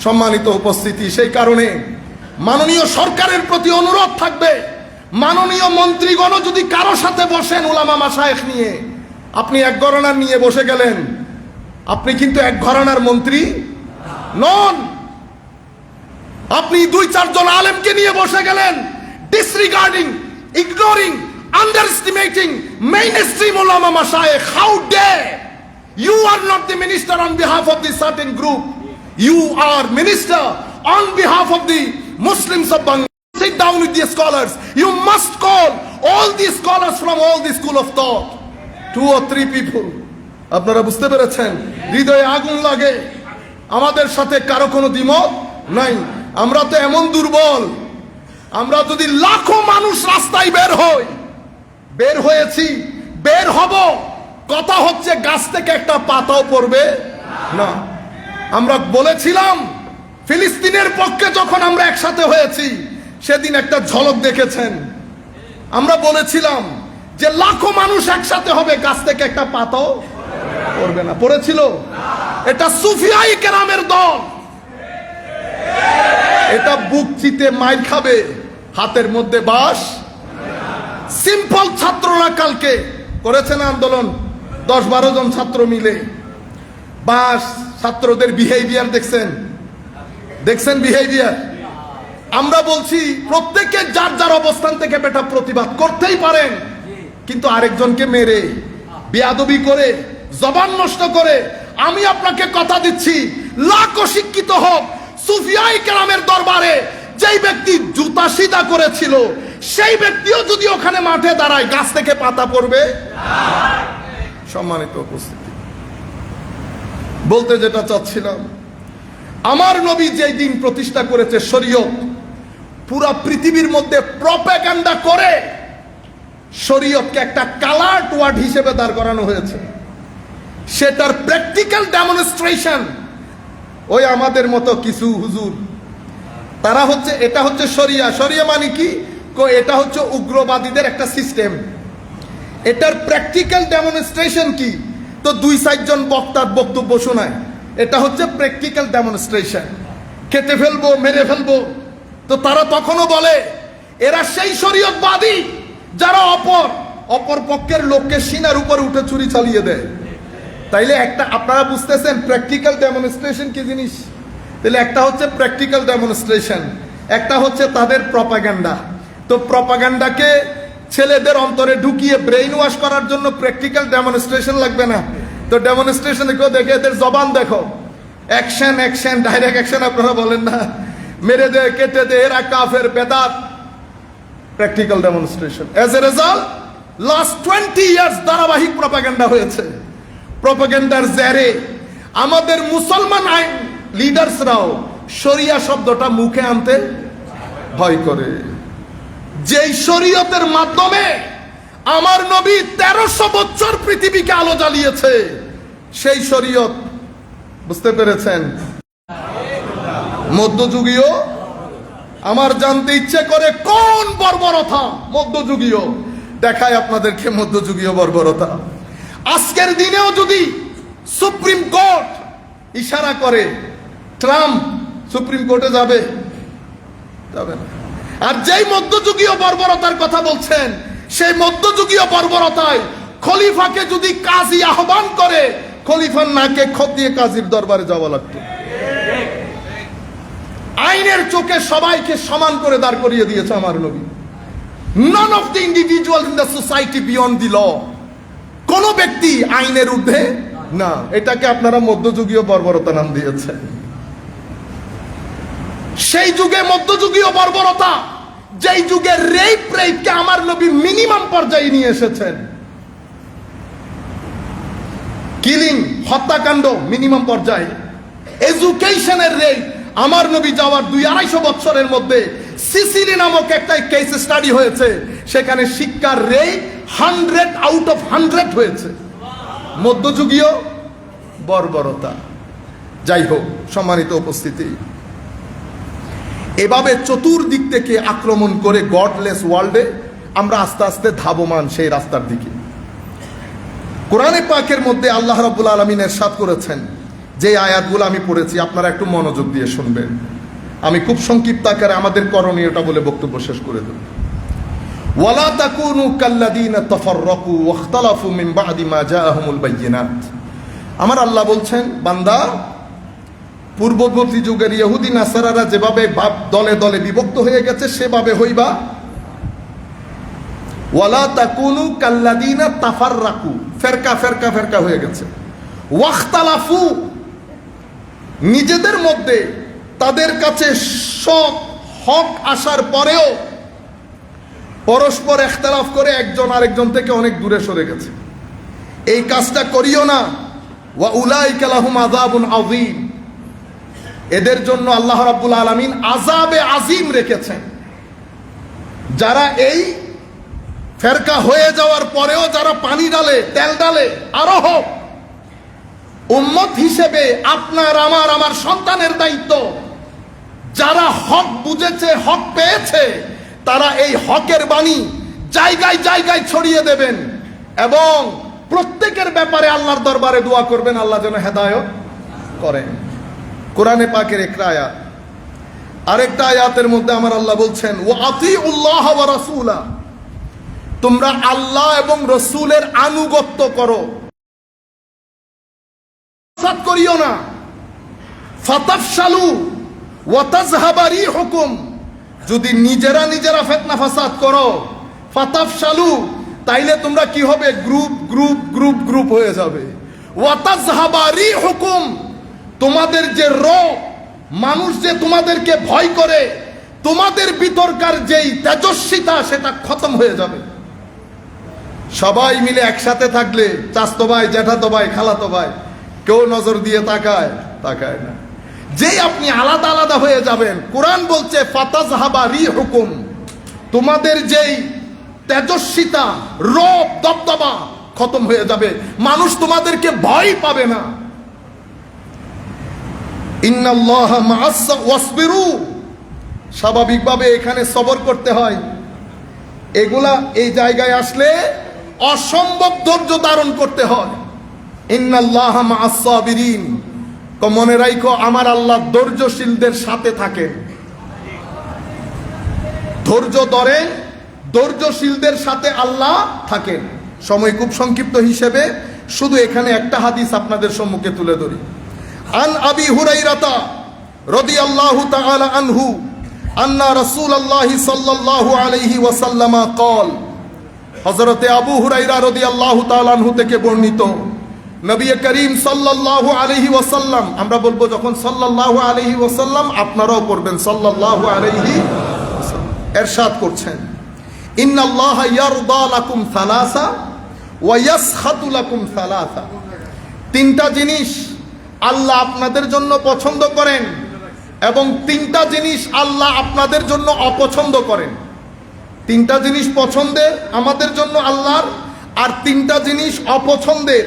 সম্মানিত উপস্থিতি, সেই কারণে মাননীয় সরকারের প্রতি অনুরোধ থাকবে, মাননীয় মন্ত্রীগণ যদি কারো সাথে বসেন উলামা মাশায়েখ নিয়ে, আপনি এক ঘরানার নিয়ে বসে গেলেন, আপনি কিন্তু এক ঘরানার মন্ত্রী নন। আপনি 2-4 জন আলেমকে নিয়ে বসে গেলেন, ডিসরিগার্ডিং, ignoring, underestimating mainstream ulama mashayikh. How dare! You are not the minister on behalf of the certain group. You are minister on behalf of the Muslims of Bangladesh. Sit down with the scholars. You must call all the scholars from all the school of thought. 2 or 3 people. আপনারা বুঝতে পেরেছেন? হৃদয়ে আগুন লাগে। আমাদের সাথে কারো কোনো দ্বিমত নাই। আমরা তো এমন দুর্বল, আমরা যদি লাখো মানুষ রাস্তায় বের হয়েছি, বের হব, কথা হচ্ছে গাছ থেকে একটা পাতাও পড়বে না। আমরা বলেছিলাম ফিলিস্তিনের পক্ষে যখন আমরা একসাথে হয়েছি সেদিন একটা ঝলক দেখেছেন। আমরা বলেছিলাম যে লাখো মানুষ একসাথে হবে, গাছ থেকে একটা পাতাও পড়বে না। পড়েছিল? এটা সুফিয়াই কেরামের দল। এটা বুক চিতে মাইর খাবে, হাতের মধ্যে বাঁশ। সিম্পল ছাত্ররা কালকে করেছেন আন্দোলন, 10-12 জন ছাত্র মিলে। বাস ছাত্রদের বিহেভিয়ার দেখছেন বিহেভিয়ার। আমরা বলছি প্রত্যেকে যার যার অবস্থান থেকে বেটা প্রতিবাদ করতেই পারেন, কিন্তু আরেকজনকে মেরে, বেয়াদবি করে, জবান নষ্ট করে, আমি আপনাকে কথা দিচ্ছি লাখো শিক্ষিত হোক, সুফিয়ায়ে কেরামের দরবারে যেই ব্যক্তি জুতা সিধা করেছিল সেই ব্যক্তিও যদি ওখানে মাঠে দাঁড়ায়, গাছ থেকে পাতা পড়বে? সম্মানিত উপস্থিতি, বলতে যেটা চাচ্ছিলাম, আমার নবী যেই দিন প্রতিষ্ঠা করেছে শরীয়ত, পুরা পৃথিবীর মধ্যে প্রপাগান্ডা করে শরীয়তকে একটা কালার্ড ওয়ার্ড হিসেবে দাঁড় করানো হয়েছে। সেটার প্র্যাকটিক্যাল ডেমনস্ট্রেশন ওই আমাদের মতো কিছু হুজুর, তারা হচ্ছে, এটা হচ্ছে শরিয়া মানে কি? এটা হচ্ছে উগ্রবাদীদের একটা সিস্টেম। এটার প্র্যাকটিক্যাল ডেমনস্ট্রেশন কি? তো 2-4 জন বক্তার বক্তব্য শোনায়, এটা হচ্ছে প্র্যাকটিক্যাল ডেমনস্ট্রেশন। কেটে ফেলবো, মেরে ফেলবো। তো তারা তখনও বলে এরা সেই শরীয়তবাদী যারা অপর পক্ষের লোককে সিনার উপর উঠে ছুরি চালিয়ে দেয়। তাইলে একটা আপনারা বুঝতেছেন প্র্যাকটিক্যাল ডেমনস্ট্রেশন কি জিনিস? তাহলে একটা হচ্ছে প্র্যাকটিক্যাল ডেমনস্ট্রেশন, একটা হচ্ছে তাদের প্রপাগান্ডা। তো প্রপাগান্ডাকে ছেলেদের অন্তরে ঢুকিয়ে ব্রেইন ওয়াশ করার জন্য প্র্যাকটিক্যাল ডেমনস্ট্রেশন লাগবে না? তো ডেমনস্ট্রেশন দেখে এদের জবান দেখো, অ্যাকশন, ডাইরেক্ট অ্যাকশন আপনারা বলেন না, মেরে দে, কেটে দে, এরা কাফের, বেদাত, practical demonstration. As a result last 20 years ধারাবাহিক প্রপাগান্ডা হয়েছে। প্রপাগান্ডার জেরে আমাদের মুসলমান লিডার্সরাও শরিয়া শব্দটা মুখে আনতে ভয় করে। যেই শরীয়তের মাধ্যমে আমার নবী 1300 বছর পৃথিবীকে আলো জ্বালিয়েছে, সেই শরীয়ত, বুঝতে পেরেছেন, মধ্যযুগীয়। আমার জানতে ইচ্ছে করে কোন বর্বরতা মধ্যযুগীয়, দেখায় আপনাদেরকে মধ্যযুগীয় বর্বরতা। আজকের দিনেও যদি সুপ্রিম কোর্ট ইশারা করে, ট্রাম্প সুপ্রিম কোর্টে যাবে? যাবে না। আর যেই মধ্যযুগীয় বর্বরতার কথা বলছেন, সেই মধ্যযুগীয় বর্বরতায় খলিফাকে যদি কাজী আহ্বান করে, খলিফার নাকে খত দিয়ে কাজীর দরবারে যাওয়া লাগতো। আইনের চোখে সবাইকে সমান করে দাঁড় করিয়ে দিয়েছে আমার নবী। None of the individual in the society beyond the law. কোন ব্যক্তি আইনের ঊর্ধ্বে না। এটাকে আপনারা মধ্যযুগীয় বর্বরতা নাম দিয়েছেন। সেই যুগে মধ্যযুগীয় বর্বরতা, যেই যুগে রেপকে আমার নবী মিনিমাম পর্যায়ে নিয়ে এসেছেন। কিলিং, হত্যাকাণ্ড মিনিমাম পর্যায়ে। এডুকেশনের রেপ আমার নবী যাওয়ার 200-250 বছরের মধ্যে সিসিলি নামক একটা কেস স্টাডি হয়েছে, সেখানে শিক্ষার রেট 100 আউট অফ 100 হয়েছে। মধ্যযুগীয় বর্বরতা। যাই হোক, সম্মানিত উপস্থিতি, এভাবে চতুর্দিক থেকে আক্রমণ করে গডলেস ওয়ার্ল্ডে আমরা আস্তে আস্তে ধাবমান সেই রাস্তার দিকে। কোরআনে পাকের মধ্যে আল্লাহ রাব্বুল আলামিন ইরশাদ করেছেন, যে আয়াতগুলো আমি পড়েছি আপনারা একটু মনোযোগ দিয়ে শুনবেন। আমি খুব সংক্ষিপ্ত আকারে আমাদের করণীয়টা বলে বক্তব্য শেষ করে দেব। ওয়ালা তাকুনু কাল্লাযীনা তাফাররাকু ওয়াখতালাফু মিন বা'দি মা জাআহুমুল বায়্যিনাত। আমার আল্লাহ বলছেন, বান্দা, পূর্ববর্তী যুগের ইহুদি নাসারারা যেভাবে দলে দলে বিভক্ত হয়ে গেছে সেভাবে হইবা। ওয়ালা তাকুনু কাল্লাযীনা তাফাররাকু, ফেরকা ফেরকা ফেরকা হয়ে গেছে। ওয়াখতালাফু, নিজেদের মধ্যে তাদের কাছে সব হক আসার পরেও পরস্পর ইখতিলাফ করে একজন আরেকজন থেকে অনেক দূরে সরে গেছে। এই কাজটা করিও না। ওয়া উলাইকা লাহুম আযাবুন আযীম, এদের জন্য আল্লাহ রাব্বুল আলামিন আযাবে আযীম রেখেছেন। যারা এই ফেরকা হয়ে যাওয়ার পরেও যারা পানি ডালে, তেল ডালে, আরো হোক, উম্মত হিসেবে আপনার আমার সন্তানের দায়িত্ব, যারা হক বুঝেছে, হক পেয়েছে, তারা এই হকের বাণী জায়গায় জায়গায় ছড়িয়ে দেবেন এবং প্রত্যেকের ব্যাপারে আল্লাহর দরবারে দোয়া করবেন, আল্লাহ যেন হেদায়েত করেন। কোরআনে পাকের একটা আয়াত। আরেকটা আয়াতের মধ্যে আমার আল্লাহ বলছেন, ওয়া আতিউল্লাহ ওয়া রাসূলা, তোমরা আল্লাহ এবং রসুলের আনুগত্য করো, ফাসাদ করিও না। ফাতাফশালু ওয়া তাযহাবা রিহুকুম, যদি নিজেরা ফিতনা ফাসাদ করো, ফাতাফশালু, তাইলে তোমরা কি হবে? গ্রুপ গ্রুপ গ্রুপ গ্রুপ হয়ে যাবে। ওয়া তাযহাবা রিহুকুম, তোমাদের যে রব, মানুষ যে তোমাদেরকে ভয় করে, তোমাদের ভিতরকার যেই তেজস্বিতা সেটা খতম হয়ে যাবে। সবাই মিলে একসাথে থাকলে, চাচতো ভাই, জ্যাঠাতো ভাই, খালাতো ভাই, কেউ নজর দিয়ে তাকায় না। যেই আপনি আলাদা আলাদা হয়ে যাবেন, কোরআন বলছে ফাতাযহাবা রিহুকুম, তোমাদের যেই তেজস্বিতা, রব, দবদবা খতম হয়ে যাবে। মানুষ তোমাদেরকে ভয় পাবে না। ইন্নাল্লাহা মা'আস ওয়াসবিরু, স্বাভাবিকভাবে এখানে সবর করতে হয়। এগুলা এই জায়গায় আসলে অসম্ভব ধৈর্য ধারণ করতে হয়। ইন্নাল্লাহা মা'আস সাবিরিন, মনে রাখো আমার আল্লাহ ধৈর্যশীলদের সাথে থাকেন। ধৈর্য ধরেন, ধৈর্যশীলদের সাথে আল্লাহ থাকেন। সময় খুব সংক্ষিপ্ত হিসেবে শুধু এখানে একটা হাদিস আপনাদের সম্মুখে তুলে ধরি। আন আবি হুরাইরাতা রাদিয়াল্লাহু তাআলা আনহু আন্না রাসূলুল্লাহ সাল্লাল্লাহু আলাইহি ওয়াসাল্লাম قال, হযরতে আবু হুরায়রা রাদিয়াল্লাহু তাআলা আনহু থেকে বর্ণিত, নবী করিম সাল্লাল্লাহু আলাইহি ওয়াসাল্লাম, আমরা বলবো যখন সাল্লাল্লাহু আলাইহি ওয়াসাল্লাম, আপনারাও পড়বেন সাল্লাল্লাহু আলাইহি ওয়াসাল্লাম, ইরশাদ করছেন, ইন্নাল্লাহা ইয়ারদা লাকুম সালাসা ওয়া ইয়াসখাতু লাকুম সালাসা। তিনটা জিনিস আল্লাহ আপনাদের জন্য পছন্দ করেন এবং তিনটা জিনিস আল্লাহ আপনাদের জন্য অপছন্দ করেন। তিনটা জিনিস পছন্দের আমাদের জন্য আল্লাহর, আর তিনটা জিনিস অপছন্দের।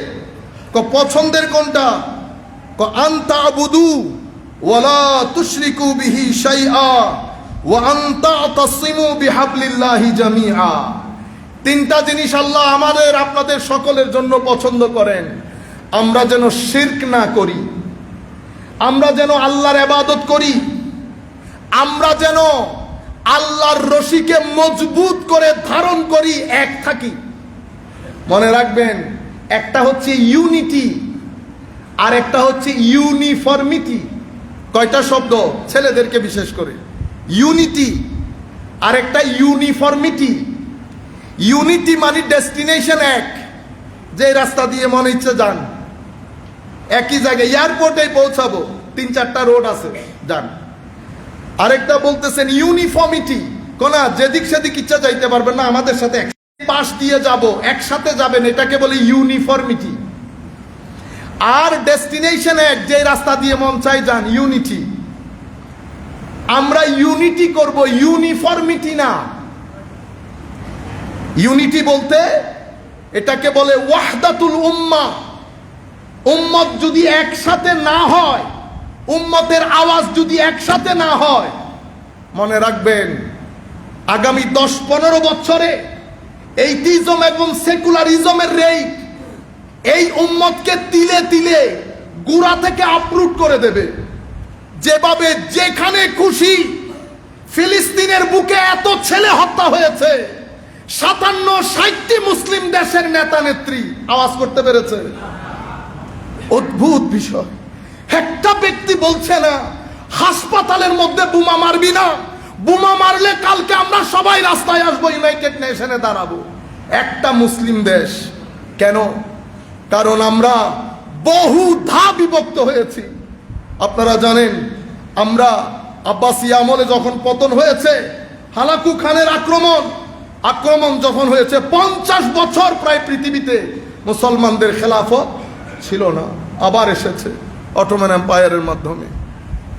পছন্দের কোনটা? আনতা আবুদু ওয়ালা তুশরিকু বিহি শাইআ ওয়া আনতা তাসিমু বিহাবলিল্লাহি জামিআ। তিনটা জিনিস আল্লাহ আমাদের আপনাদের সকলের জন্য পছন্দ করেন। আমরা যেন শিরক না করি, আমরা যেন আল্লাহর ইবাদত করি, আমরা যেন আল্লাহর রশিকে মজবুত করে ধারণ করি, এক থাকি। মনে রাখবেন, একটা হচ্ছে ইউনিটি আর একটা হচ্ছে ইউনিফর্মিটি। কয়টা শব্দ? ছেলেদেরকে বিশেষ করে। ইউনিটি আর একটা ইউনিফর্মিটি। ইউনিটি মানে ডেস্টিনেশন এক, যে রাস্তা দিয়ে মনে ইচ্ছে যান, একই জায়গায় এয়ারপোর্টে পৌঁছাবো, 3-4টা রোড আছে, যান। আরেকটা বলতেছেন ইউনিফর্মিটি, কোনা যেদিক সেদিক ইচ্ছা যাইতে পারবেন না, আমাদের সাথে পাশ দিয়ে যাব, একসাথে যাবেন, এটাকে বলে ইউনিফর্মিটি। আর ডেস্টিনেশন এক, যে রাস্তা দিয়ে মন চাই যান, ইউনিটি। আমরা ইউনিটি করব, ইউনিফর্মিটি না। ইউনিটি বলতে এটাকে বলে ওয়াহদাতুল উম্মাহ। উম্মত যদি একসাথে না হয়, উম্মতের আওয়াজ যদি একসাথে না হয়, মনে রাখবেন আগামী 10-15 বছরে এইটিজম এবং সেকুলারিজমের রেট এই উম্মতকে তিলে তিলে গুড়া থেকে আপরুট করে দেবে। যেভাবে যেখানে খুশি ফিলিস্তিনের বুকে এত ছেলে হত্যা হয়েছে, 57-60টি মুসলিম দেশের নেতা নেত্রী আওয়াজ করতে পেরেছে। অদ্ভুত বিষয়, একটা ব্যক্তি বলছে না হাসপাতালের মধ্যে বোমা মারবি না, বোমা মারলে কালকে আমরা সবাই রাস্তায় আসবো, ইউনাইটেড নেশনে দাঁড়াবো। একটা মুসলিম দেশ। কেন? কারণ আমরা বহুধা বিভক্ত হয়েছি। আপনারা জানেন, আমরা আব্বাসী আমলে যখন পতন হয়েছে, হালাকু খানের আক্রমণ যখন হয়েছে, 50 বছর প্রায় পৃথিবীতে মুসলমানদের খেলাফত ছিল না, আবার এসেছে অটোমান এম্পায়ারের মাধ্যমে।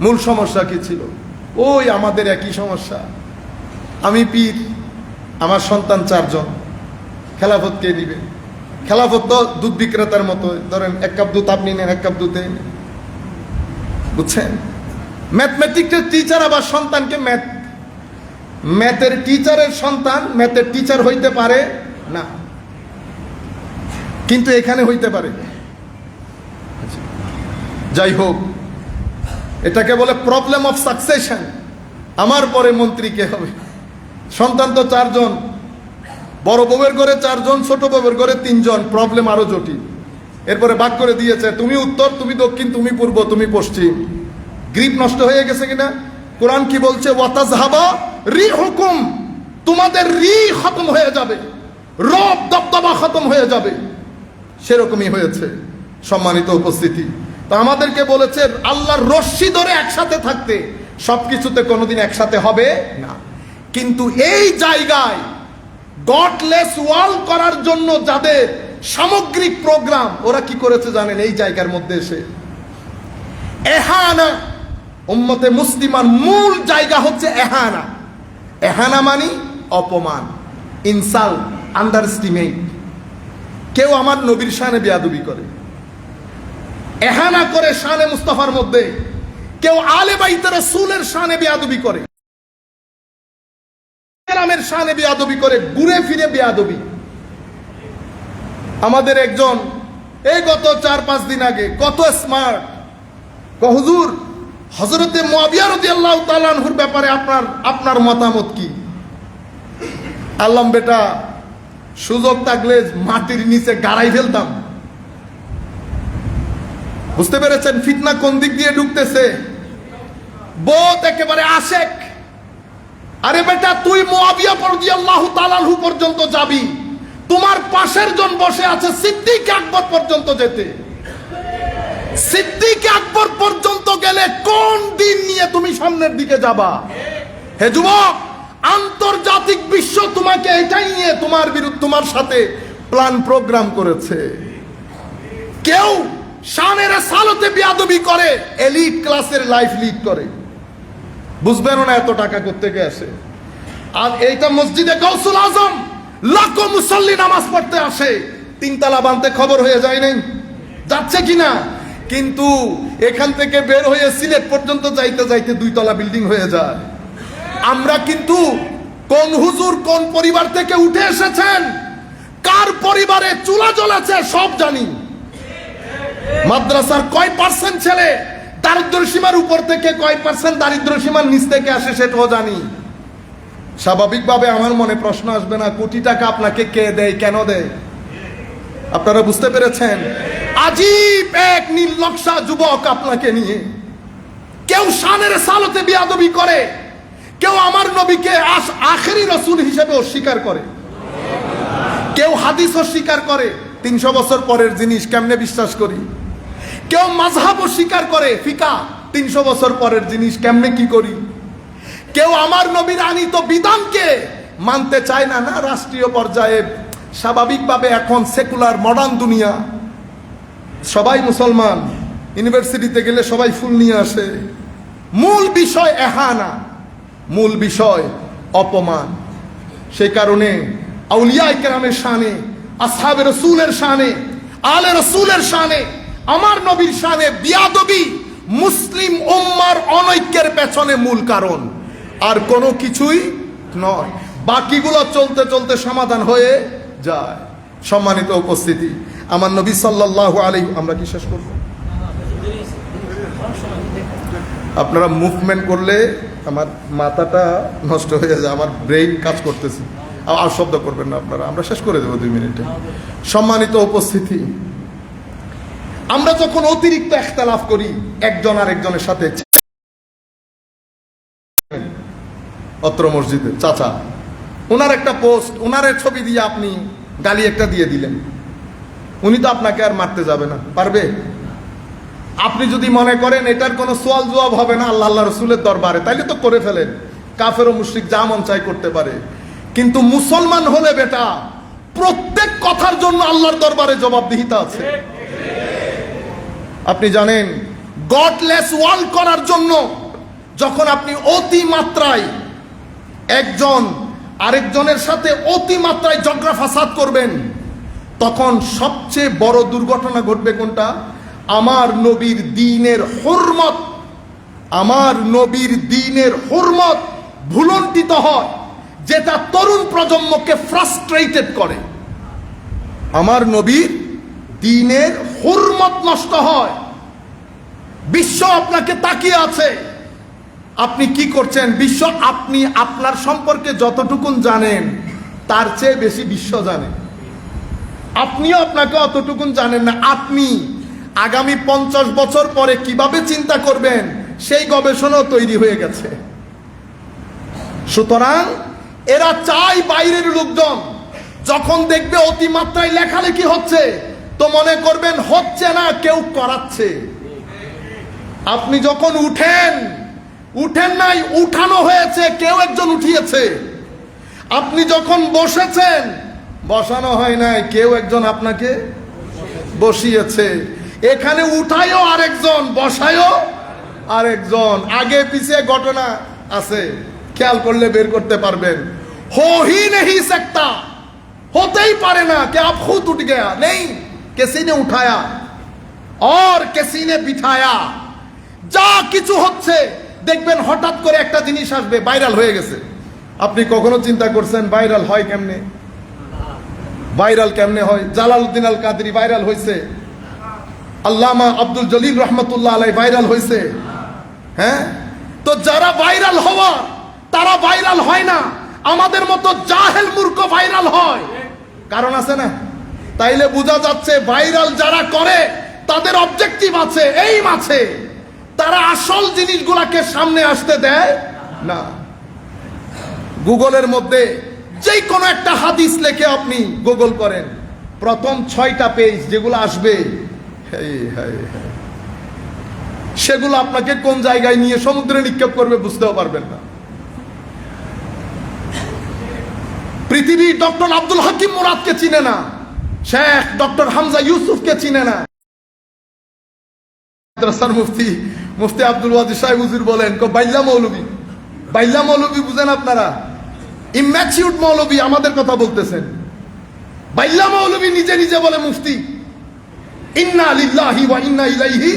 মূল সমস্যা কি ছিল? ওই আমাদের একই সমস্যা। আমি পীর, আমার সন্তান 4 জন, খেলাফত কে দিবে? খেলাফত তো দুধ বিক্রেতার মতো, ধরেন 1 কাপ দুধ আপনি নেন, 1 কাপ দুধে, বুঝছেন? ম্যাথমেটিক্সের টিচার আবার সন্তানকে ম্যাথের টিচারের সন্তান ম্যাথের টিচার হইতে পারে না, কিন্তু এখানে হইতে পারে। যাই হোক, এটাকে বলে প্রবলেম অফ সাকসেশন। আমার পরে মন্ত্রী কে হবে? সন্তান তো 4 জন, বড় বউয়ের ঘরে 4 জন, ছোট বউয়ের ঘরে 3 জন, প্রবলেম আরো জটিল। এরপরে ভাগ করে দিয়েছে, তুমি উত্তর, তুমি দক্ষিণ, তুমি পূর্ব, তুমি পশ্চিম। গ্রিপ নষ্ট হয়ে গেছে কিনা? কোরআন কি বলছে? ওয়াতাজহাবা রিহুকুম, তোমাদের রি খতম হয়ে যাবে, রব দবদবা খতম হয়ে যাবে। সেরকমই হয়েছে। সম্মানিত উপস্থিতি, তো আমাদেরকে বলেছে আল্লাহর রশ্মি ধরে একসাথে থাকতে। সবকিছুতে কোনোদিন একসাথে হবে না, কিন্তু এই জায়গায় গডলেস ওয়াল করার জন্য যাদের সামগ্রিক প্রোগ্রাম, ওরা কি করেছে জানেন? এই জায়গার মধ্যে এসে এহানা, উম্মতে মুসলিমার মূল জায়গা হচ্ছে এহানা। এহানা মানে অপমান, ইনসাল, আন্ডারস্টিমেট। কেউ আমার নবীর শানে বেয়াদবি করে, এহানা করে শানে মুস্তাফার মধ্যে, কেউ আলে বাইতে রাসূলের শানে বেয়াদবি করে, ইসলামের শানে বেয়াদবি করে, ঘুরে ফিরে বেয়াদবি। আমাদের একজন এই গত 4-5 দিন আগে কত স্মার্ট, হুজুর হযরতে মুআবিয়া রাদিয়াল্লাহু তাআলা আনহুর ব্যাপারে আপনার মতামত কি? আল্লাম বেটা, সুযোগ থাকলে মাটির নিচে গাড়াই ফেলতাম। বুঝতে পেরেছেন ফিতনা কোন দিক দিয়ে ঢুকতেছে? বহুত একেবারে আশেক। আরে বেটা, তুই মুআবিয়া রাদিয়াল্লাহু তাআলা আনহু পর্যন্ত যাবি, তোমার পাশের জন বসে আছে সিদ্দিক আকবর পর্যন্ত যেতে। সিদ্দিক আকবর পর্যন্ত গেলে কোন দিন নিয়ে তুমি সামনের দিকে যাবা? হে যুবক, আন্তর্জাতিক বিশ্ব তোমাকে এটাই নিয়ে তোমার বিরুদ্ধে তোমার সাথে প্ল্যান প্রোগ্রাম করেছে। কেউ শানের সালতে বিয়াদবি করে, এলিট ক্লাসের লাইফ লিড করে, বুঝবেন না এত টাকা কোত্থেকে আসে। আর এইটা মসজিদে গাউসুল আজম লাখো মুসল্লি নামাজ পড়তে আসে, তিনতলা বানতে খবর হয়ে যায় নাই, যাচ্ছে কিনা, কিন্তু এখান থেকে বের হয়ে সিলেট পর্যন্ত যাইতে যাইতে 2 তলা বিল্ডিং হয়ে যায়। আমরা কিন্তু কোন হুজুর কোন পরিবার থেকে উঠে এসেছেন, কার পরিবারে চুলা জ্বলেছে সব জানি, মাদ্রাসার কয় পার্সেন্ট ছেলে দারিদ্র সীমার উপর থেকে কয় পার্সেন্ট দারিদ্র সীমার নিচ থেকে আসে সেটাও জানি। স্বাভাবিকভাবে আমার মনে প্রশ্ন আসবে না, কোটি টাকা আপনাকে কে দেয়, কেন দেয়? আপনারা বুঝতে পেরেছেন? আজীব এক নির্লজ্জা যুবক আপনাকে নিয়ে। কেউ শানের সালতে বিয়াদবি করে, কেউ আমার নবীকে আখেরি রাসূল হিসেবে অস্বীকার করে, কেউ হাদিস অস্বীকার করে, 300 বছর পরের জিনিস কেমনে বিশ্বাস করি, কেউ মাযহাব অস্বীকার করে, ফিকা 300 বছর পরের জিনিস কেমনে কি করি, কেউ আমার নবীর আনিত বিধানকে মানতে চায় না। না, রাষ্ট্রীয় পর্যায়ে স্বাভাবিকভাবে এখন সেকুলার মডার্ন দুনিয়া, সবাই মুসলমান, ইউনিভার্সিটিতে গেলে সবাই ফুল নিয়ে আসে। মূল বিষয় এহানা, মূল বিষয় অপমান। সেই কারণে আউলিয়া কেরামের শানে, আসহাবে রসুলের শানে, আলে রসুলের শানে, আমার নবীর শানে বিয়াদবি মুসলিম উম্মার অনৈক্যের পেছনে মূল কারণ, আর কোনো কিছুই নয়। বাকিগুলো চলতে চলতে সমাধান হয়ে যায়। সম্মানিত উপস্থিতি, আমার নবী সাল্লাল্লাহু আলাইহি, আমরা কি শেষ করব? আপনারা মুভমেন্ট করলে আমার মাথাটা নষ্ট হয়ে যায়, আমার ব্রেইন কাজ করতেছে, আর শব্দ করবেন না আপনারা, আমরা শেষ করে দেবো 2 মিনিটে। সম্মানিত উপস্থিতি, আমরা যখন অতিরিক্ত ইখতিলাফ করি একজন আর একজনের সাথে, অত্র মসজিদে চাচা, ওনার একটা পোস্ট, ওনার ছবি দিয়ে আপনি গালি একটা দিয়ে দিলেন, উনি তো আপনাকে আর মারতে যাবে না, পারবে? আপনি যদি মনে করেন এটার কোনো সওয়াল জবাব হবে না আল্লাহ রসুলের দরবারে, তাইলে তো করে ফেলেন। কাফের ও মুশরিক যা মন চাই করতে পারে, কিন্তু মুসলমান হলে বেটা প্রত্যেক কথার জন্য আল্লাহর দরবারে জবাবদিহিতা আছে। আপনি জানেন, গডলেস ওয়ার্ল্ড করার জন্য যখন আপনি অতি মাত্রায় একজন আরেকজনের সাথে অতি মাত্রায় ঝগড়া ফাসাদ করবেন, তখন সবচেয়ে বড় দুর্ঘটনা ঘটবে কোনটা? আমার নবীর দ্বীনের হুরমত, আমার নবীর দ্বীনের হুরমত ভুলন্টিত হয়, যেটা তরুণ প্রজন্মকে ফ্রাস্ট্রেটেড করে। আমার নবীর দ্বীনের হুরমত নষ্ট হয়। বিশ্ব আপনাকে তাকিয়ে আছে, আপনি কি করছেন? বিশ্ব আপনি আপনার সম্পর্কে যতটুকুন জানেন তার চেয়ে বেশি বিশ্ব জানে। আপনিও আপনাকে অতটুকুন জানেন না। আপনি আগামী 50 বছর পরে কিভাবে চিন্তা করবেন সেই গবেষণাও তৈরি হয়ে গেছে। সুতরাং এরা চায় বাইরের লোকজন যখন দেখবে অতিমাত্রায় লেখালেখি হচ্ছে, তো মনে করবেন হচ্ছে না, কেউ করাচ্ছে। আপনি যখন উঠেন নাই, উঠানো হয়েছে, কেউ একজন উঠিয়েছে। আপনি যখন বসেছেন, বসানো হয় নাই, কেউ একজন আপনাকে বসিয়েছে। এখানে উঠায়ও আরেকজন, বসায়ও আরেকজন। আগে পিছিয়ে ঘটনা আছে, খেয়াল করলে বের করতে পারবেন। हो ही नहीं सकता, होते ही पारे ना कि आप खुद उठ गया, नहीं, किसी ने उठाया और किसी ने बिठाया। যা কিছু হচ্ছে দেখবেন হঠাৎ করে একটা জিনিস আসবে, ভাইরাল হয়ে গেছে। আপনি কখনো চিন্তা করছেন ভাইরাল হয় কেমনে? ভাইরাল কেমনে হয়? জালালউদ্দিন আল কাদরি ভাইরাল হয়েছে, আল্লামা আব্দুল জলিল রহমতুল্লাহ আলাইহি ভাইরাল হয়েছে। হ্যাঁ, তো যারা ভাইরাল হওয়া তারা ভাইরাল হয় না, আমাদের মতো জাহেল মূর্খ ভাইরাল হয়। কারণ আছে না? তাইলে বোঝা যাচ্ছে ভাইরাল যারা করে তাদের অবজেক্টিভ আছে, এইম আছে, তারা আসল জিনিসগুলাকে সামনে আসতে দেয় না। গুগলের মধ্যে যে কোনো একটা হাদিস লেখে আপনি গুগল করেন, প্রথম 6টা পেজ যেগুলো আসবে, সেগুলো আপনাকে কোন জায়গায় নিয়ে সমুদ্রে নিক্ষেপ করবে বুঝতেও পারবেন না। পৃথিবীর ডক্টর আব্দুল হাকিম মুরাদকে চিনে না, শেখ ডক্টর হামজা ইউসুফকে চিনে না। মাদ্রাসার মুফতি আব্দুল ওয়াজিদ সাহেব হুজুর বলেন, বাইল্লা মৌলবী বুঝেন আপনারা? ইম্যাচিউরড মৌলবী আমাদের কথা বলতেছেন। বাইল্লা মৌলবী নিজে নিজে বলে মুফতি, ইন্না লিল্লাহি ওয়া ইন্না ইলাইহি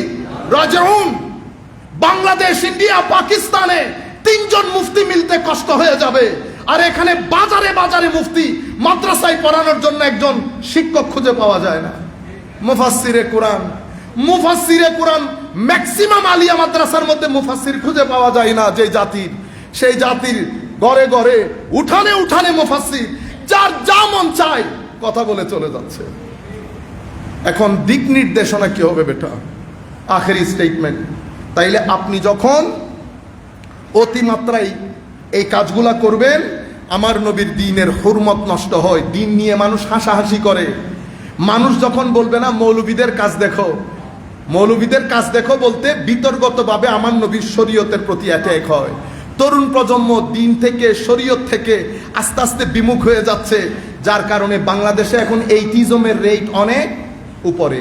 রাজিউন। বাংলাদেশ, ইন্ডিয়া, পাকিস্তানে 3 জন মুফতি মিলতে কষ্ট হয়ে যাবে, আর এখানে বাজারে বাজারে মুফতি, মাদ্রাসায় পড়ানোর জন্য একজন শিক্ষক খুঁজে পাওয়া যায় না। মুফাসসিরে কোরআন ম্যাক্সিমাম আলিয়া মাদ্রাসার মধ্যে মুফাসসির খুঁজে পাওয়া যায় না। যে জাতির, সেই জাতির ঘরে ঘরে উঠানে উঠানে মুফাসসির, যার যা মন চায় কথা বলে চলে যাচ্ছে। এখন দিক নির্দেশনা কি হবে বেটা? আখেরি স্টেটমেন্ট। তাইলে আপনি যখন অতিমাত্রায় এই কাজগুলা করবেন, আমার নবীর দ্বীনের হুরমত নষ্ট হয়, দ্বীন নিয়ে মানুষ হাসাহাসি করে। মানুষ যখন বলবে না মৌলবীদের কাজ দেখো, মৌলবীদের কাজ দেখো বলতে বিতর্কতভাবে আমার নবীর শরীয়তের প্রতি অ্যাটাক হয়। তরুণ প্রজন্ম দ্বীন থেকে, শরীয়ত থেকে আস্তে আস্তে বিমুখ হয়ে যাচ্ছে, যার কারণে বাংলাদেশে এখন এইটিজমের রেট অনেক উপরে,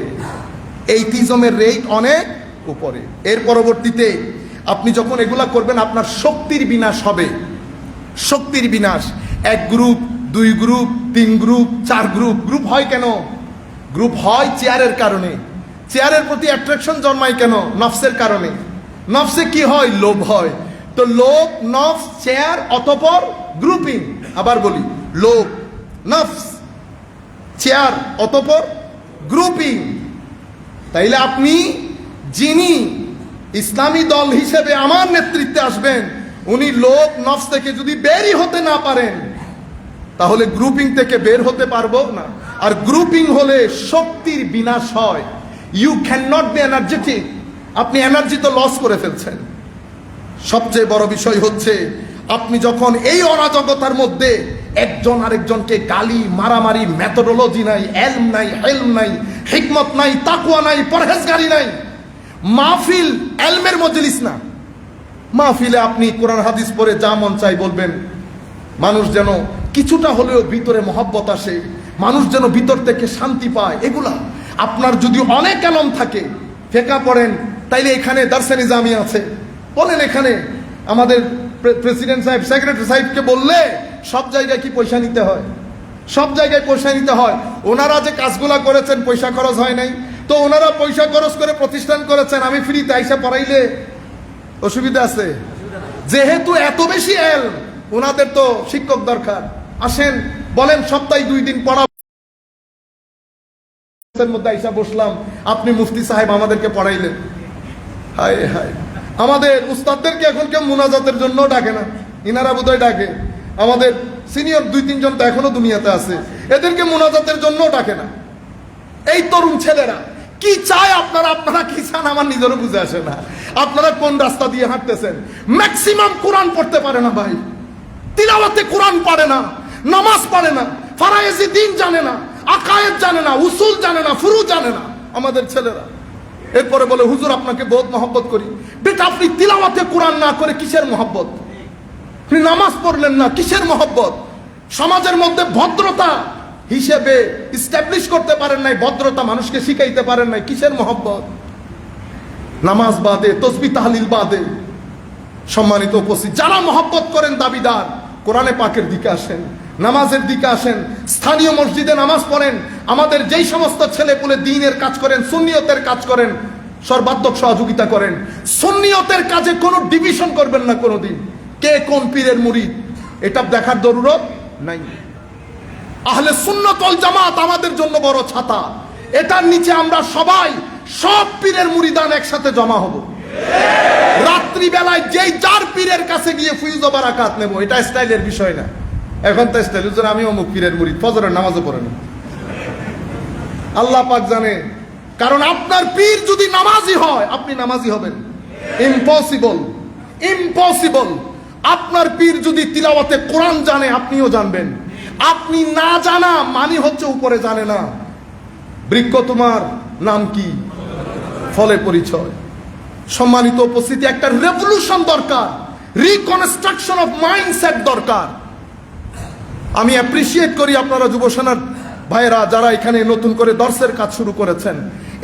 এইটিজমের রেট অনেক উপরে। এর পরবর্তীতে আপনি যখন এগুলা করবেন, আপনার শক্তির বিনাশ হবে, শক্তির বিনাশ। 1 group, 2 group, 3 group, 4 group. Group হয় কেন? গ্রুপ হয় চেয়ারের কারণে। চেয়ারের প্রতি অ্যাট্রাকশন জন্মায় কেন? নফসের কারণে। নফসে কি হয়? লোভ হয়। তো লোভ, নফস, চেয়ার, অতঃপর গ্রুপিং। আবার বলি, লোভ, নফস, চেয়ার, অতঃপর গ্রুপিং। তাইলে আপনি যিনি ইসলামী দল হিসেবে আমার নেতৃত্বে আসবেন, উনি লোভ, নফস থেকে যদি বেরই হতে না পারেন, তাহলে গ্রুপিং থেকে বের হতে পারবো না। আর গ্রুপিং হলে শক্তির বিনাশ হয়। You can not be energetic. আপনি এনার্জি তো লস করে ফেলছেন। সবচেয়ে বড় বিষয় হচ্ছে, আপনি যখন এই অরাজকতার মধ্যে একজন আরেকজনকে গালি, মারামারি, মেথোডোলজি নাই, এলম নাই, হেলম নাই, হিকমত নাই, তাকওয়া নাই, পরহেজগারি নাই, মাহফিল এলমের মজলিস না। মাহফিলে আপনি কোরআন হাদিস পড়ে যা মন চাই বলবেন, মানুষ যেন কিছুটা হলেও ভিতরে মহব্বত আসে, মানুষ যেন ভিতর থেকে শান্তি পায়। এগুলা আপনার যদি অনেক এলম থাকে, ফেকা পড়েন, তাইলে এখানে দারসে নিজামি আছে, বলেন এখানে আমাদের প্রেসিডেন্ট সাহেব, সেক্রেটারি সাহেবকে বললে সব জায়গায় কি পয়সা নিতে হয়? সব জায়গায় পয়সা নিতে হয়। ওনারা যে কাজগুলা করেছেন পয়সা খরচ হয় নাই, তো ওনারা পয়সা খরচ করে প্রতিষ্ঠান করেছেন, আমি ফ্রিতে আইসা পড়াইলে অসুবিধা আছে? যেহেতু এত বেশি এল, ওনাদের তো শিক্ষক দরকার। আসেন, বলেন সপ্তাহে 2 দিন পড়া মধ্যে আইসা বসলাম, আপনি মুফতি সাহেব আমাদেরকে পড়াইলেন। হায় হায়, আমাদের উস্তাদদেরকে এখন কেউ মুনাজাতের জন্য ডাকে না, ইনারা বোধহয় ডাকে। আমাদের সিনিয়র 2-3 জন তো এখনো দুনিয়াতে আছে, এদেরকে মুনাজাতের জন্য ডাকে না। এই তরুণ ছেলেরা কি চায়? আপনারা কি চান আমার নিজেরও বুঝে আসে না। আপনারা কোন রাস্তা দিয়ে হাঁটতেছেন? ম্যাক্সিমাম কোরআন পড়তে পারে না ভাই, তিলাওয়াতে কোরআন পড়ে না, নামাজ পড়ে না, ফারায়েজি দ্বীন জানে না, আকায়েদ জানে না, উসুল জানে না, ফুরু জানে না আমাদের ছেলেরা। এরপরে বলে হুজুর আপনাকে বহুত মহব্বত করি। বেটা, আপনি তিলাওয়াতে কোরআন না করে কিসের মহব্বত? আপনি নামাজ পড়লেন না, কিসের মহব্বত? সমাজের মধ্যে ভদ্রতা হিসেবে ইস্টাবলিশ করতে পারেন নাই, ভদ্রতা মানুষকে শিখাইতে পারেন নাই, কিসের মহব্বত? নামাজ বাদে, তসবিহ তাহলিল বাদে। সম্মানিত উপস্থিত, যারা মহব্বত করেন দাবিদার, কোরআনে পাকের দিকে আসেন, নামাজের দিকে আসেন, স্থানীয় মসজিদে নামাজ পড়েন। আমাদের যেই সমস্ত ছেলেপুলে দ্বীনের কাজ করেন, সুন্নিয়তের কাজ করেন, সর্বাত্মক সহযোগিতা করেন। সুন্নিয়তের কাজে কোনো ডিভিশন করবেন না কোনোদিন, কে কোন পীরের মুরিদ, এটা দেখার জরুরত নাই। আহলে সুন্নাত ওয়াল জামাত আমাদের জন্য বড় ছাতা, এটার নিচে আমরা সবাই সব পীরের মুরিদান একসাথে জমা হব। রাত্রি বেলায় যেই যার পীরের কাছে গিয়ে ফিউজ বারাকাত নেব, এটা স্টাইলের বিষয় না। এখন তো স্টাইল, আমি অমুক পীরের মুরিদ, ফজরের নামাজও পড়ে না, আল্লাহ পাক জানে। কারণ আপনার পীর যদি নামাজি হয়, আপনি নামাজি হবেন? Impossible, impossible. আপনার পীর যদি তিলাওয়াতে কোরআন জানে, আপনিও জানবেন। আপনি না জানা মানি হচ্ছে উপরে জানে না। বৃক্ষ তোমার নাম কি? ফলে পরিচয়। সম্মানিত উপস্থিতি, একটা রেভলিউশন দরকার, রিকনস্ট্রাকশন অফ মাইন্ডসেট দরকার। আমি অ্যাপ্রিসিয়েট করি আপনারা যুব সেনার ভাইয়েরা যারা এখানে নতুন করে দর্শের কাজ শুরু করেছেন।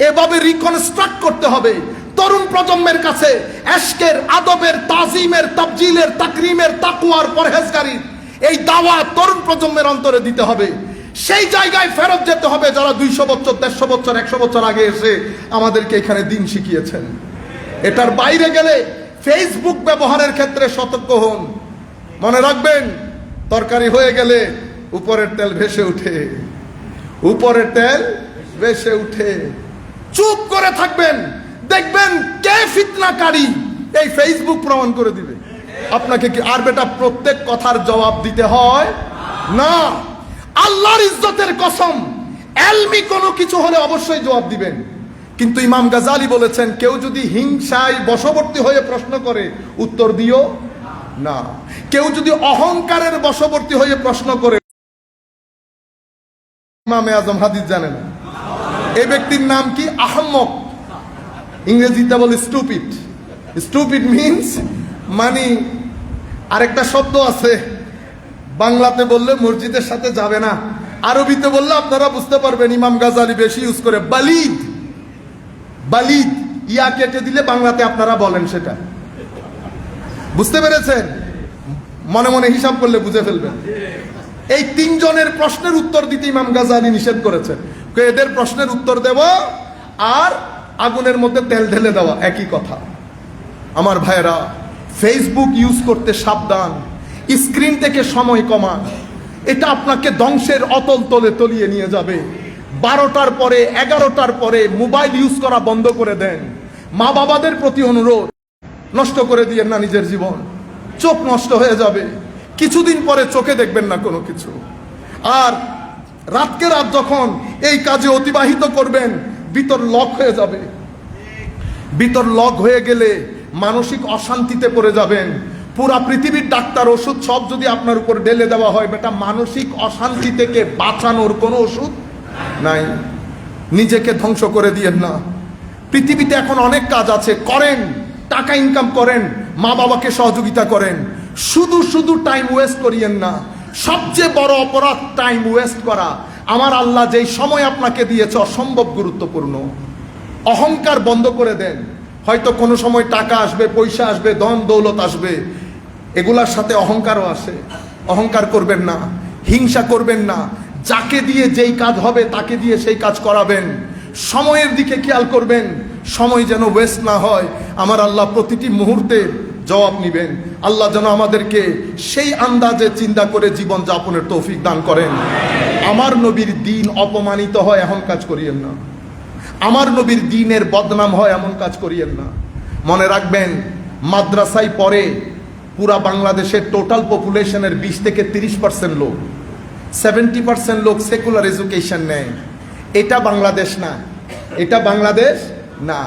এভাবে রিকনস্ট্রাক্ট করতে হবে তরুণ প্রজন্মের কাছে এশকের, আদবের, তাজিমের, তাবজিলের, তাকরিমের, তাকওয়ার, পরহেজগারির এই দাওয়াত তরুণ প্রজন্মের অন্তরে দিতে হবে। সেই জায়গায় ফেরত যেতে হবে যারা 200 বছর, 150 বছর, 100 বছর আগে এসে আমাদেরকে এখানে দিন শিখিয়েছেন। এটার বাইরে গেলে ফেসবুক ব্যবহারের ক্ষেত্রে সতর্ক হন। মনে রাখবেন, তরকারি হয়ে গেলে উপরের তেল ভেসে উঠে, উপরের তেল ভেসে উঠে। চুপ করে থাকবেন, দেখবেন কে ফিতনাকারী এই ফেসবুক প্রমাণ করে দিবে আপনাকে। কি আর বেটা প্রত্যেক কথার জবাব দিতে হয় না। আল্লাহর ইজ্জতের কসম, এলমি কোনো কিছু হলে অবশ্যই জবাব দিবেন। কিন্তু ইমাম গাজালি বলেছেন, কেউ যদি হিংসায় বশবর্তী হয়ে প্রশ্ন করে উত্তর দিও না। কেউ যদি অহংকারের বশবর্তী হয়ে প্রশ্ন করে, ইমামে আজম হাদিস জানে না, এই ব্যক্তির নাম কি? আহম্মক। ইংরেজিতে বলে স্টুপিড। স্টুপিড মিন্স মানে, আরেকটা শব্দ আছে বাংলাতে বললে মসজিদের সাথে যাবে না, আরবিতে বললে আপনারা বুঝতে পারবেন, ইমাম গাজালি বেশি ইউজ করে, বালিদ। বালিদ ইয়া কেটে দিলে বাংলাতে আপনারা বলেন সেটা। বুঝতে পেরেছেন? মনে মনে হিসাব করলে বুঝে ফেলবেন। এই তিনজনের প্রশ্নের উত্তর দিতে ইমাম গাজালি নিষেধ করেছেন। এদের প্রশ্নের উত্তর দেব আর আগুনের মধ্যে তেল ঢেলে দেওয়া একই কথা। আমার ভাইয়েরা, ফেসবুক ইউজ করতে সাবধান, স্ক্রিন থেকে সময় কমান। এটা আপনাকে ধ্বংসের অতল তলে তলিয়ে নিয়ে যাবে। 12টার পরে, 11টার পরে মোবাইল ইউজ করা বন্ধ করে দেন। মা বাবাদের প্রতি অনুরোধ, নষ্ট করে দিয়েন না নিজের জীবন। চোখ নষ্ট হয়ে যাবে, কিছুদিন পরে চোখে দেখবেন না কোনো কিছু। আর রাতকে রাত যখন এই কাজে অতিবাহিত করবেন, ভিতর লক হয়ে যাবে। ভিতর লক হয়ে গেলে মানসিক অশান্তিতে পড়ে যাবেন। পুরা পৃথিবীর ডাক্তার, ওষুধ সব যদি আপনার উপর ঢেলে দেওয়া হয়, বেটা মানসিক অশান্তি থেকে বাঁচানোর কোনো ওষুধ নাই। নিজেকে ধ্বংস করে দিয়েন না। পৃথিবীতে এখন অনেক কাজ আছে, করেন, টাকা ইনকাম করেন, মা বাবাকে সহযোগিতা করেন। শুধু শুধু টাইম ওয়েস্ট করিয়েন না। সবচেয়ে বড় অপরাধ টাইম ওয়েস্ট করা। আমার আল্লাহ যেই সময় আপনাকে দিয়েছে অসম্ভব গুরুত্বপূর্ণ। অহংকার বন্ধ করে দেন। হয়তো কোনো সময় টাকা আসবে, পয়সা আসবে, ধন দৌলত আসবে, এগুলার সাথে অহংকারও আসে। অহংকার করবেন না, হিংসা করবেন না। যাকে দিয়ে যেই কাজ হবে তাকে দিয়ে সেই কাজ করাবেন। সময়ের দিকে খেয়াল করবেন, সময় যেন ওয়েস্ট না হয়। আমার আল্লাহ প্রতিটি মুহূর্তের জবাব নিবেন। আল্লাহ যেন আমাদেরকে সেই আন্দাজে চিন্তা করে জীবন যাপনের তৌফিক দান করেন। আমার নবীর দিন অপমানিত হয় এমন কাজ করিয়েন না। আমার নবীর দিনের বদনাম হয় এমন কাজ করিয়েন না। মনে রাখবেন, মাদ্রাসায় পড়ে পুরা বাংলাদেশের টোটাল পপুলেশনের 20 থেকে 30% লোক, 70% লোক সেকুলার এডুকেশন নেয়। এটা বাংলাদেশ না, এটা বাংলাদেশ না।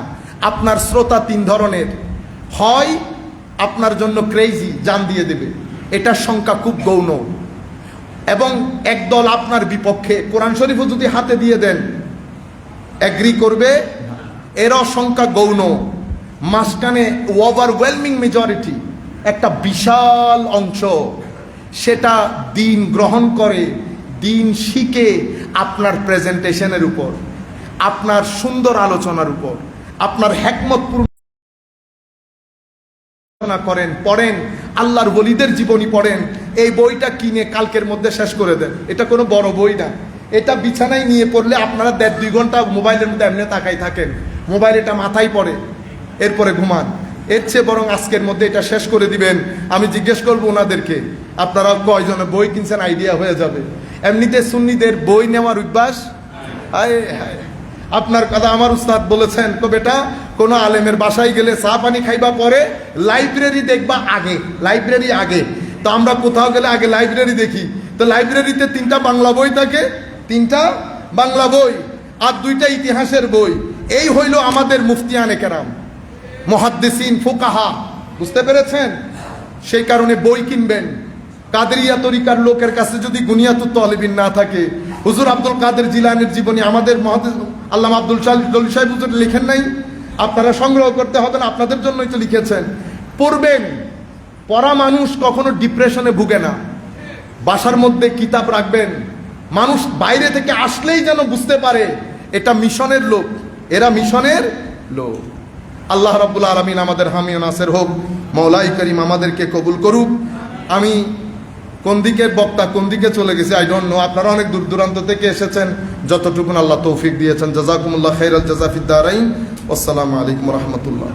আপনার শ্রোতা 3 ধরনের, হয় আপনার জন্য ক্রেজি, জান দিয়ে দেবে, এটার সংখ্যা খুব গৌণ, এবং একদল আপনার বিপক্ষে, কোরআন শরীফও যদি হাতে দিয়ে দেন এগ্রি করবে, এরও সংখ্যা গৌণ। মাঝখানে ওভারওয়েলমিং মেজরিটি, একটা বিশাল অংশ, সেটা দিন গ্রহণ করে, দিন শিখে আপনার প্রেজেন্টেশনের উপর, আপনার সুন্দর আলোচনার উপর, আপনার হিকমতপূর্ণ করেন, পড়েন, আল্লাহর ওলিদের জীবনী পড়েন। এই বইটা কিনে কালকের মধ্যে শেষ করে দেন। এটা কোনো বড় বই না। এটা বিছানায় নিয়ে পড়লে আপনারা 1.5-2 ঘন্টা মোবাইলের মধ্যে এমনি তাকাই থাকেন, মোবাইল এটা মাথায় পড়ে, এরপরে ঘুমান। এর চেয়ে বরং আজকের মধ্যে এটা শেষ করে দিবেন। আমি জিজ্ঞেস করবো ওনাদেরকে, আপনারা কয়জনে বই কিনছেন, আইডিয়া হয়ে যাবে। এমনিতে সুন্নিদের বই নেওয়ার অভ্যাস, হায় হায়, আপনার কথা আমার উস্তাদ বলেছেন, তো বেটা কোনো আলেমের বাসায় গেলে চা পানি খাইবা পরে, লাইব্রেরি দেখবা আগে, লাইব্রেরি আগে। তো আমরা কোথাও গেলে আগে লাইব্রেরি দেখি। তো লাইব্রেরিতে 3টা বাংলা বই থাকে, 3টা বাংলা বই আর 2টা ইতিহাসের বই। এই হইল আমাদের মুফতিয়ানে কেরাম, মুহাদ্দিসিন, ফুকাহা। বুঝতে পেরেছেন? সেই কারণে বই কিনবেন। কাদেরিয়া তরিকার লোকের কাছে যদি গুনিয়াতুত তালিবিন না থাকে, হুজুর আব্দুল কাদের জিলানীর জীবনী আমাদের মুহাদ্দিস আল্লামা আব্দুল জলিল সাহেব হুজুর লিখেন নাই? আপনারা সংগ্রহ করতে হবে না, আপনাদের জন্যই তো লিখেছেন। পড়বেন। পড়া মানুষ কখনো ডিপ্রেশনে ভুগে না। বাসার মধ্যে কিতাব রাখবেন, মানুষ বাইরে থেকে আসলেই যেন বুঝতে পারে এটা মিশনের লোক, এরা মিশনের লোক। আল্লাহ রাব্বুল আলামিন আমাদের হামি ও নাসির হোক। মওলাই করিম আমাদেরকে কবুল করুক। আমি কোন দিকের বক্তা কোন দিকে চলে গেছি আই ডোন্ট নো। আপনারা অনেক দূর দূরান্ত থেকে এসেছেন, যতটুকুন আল্লাহ তৌফিক দিয়েছেন। জাযাকুমুল্লাহ খাইরাল জাযা ফিদ দারাইন। আসসালামু আলাইকুম ওয়া রাহমাতুল্লাহ।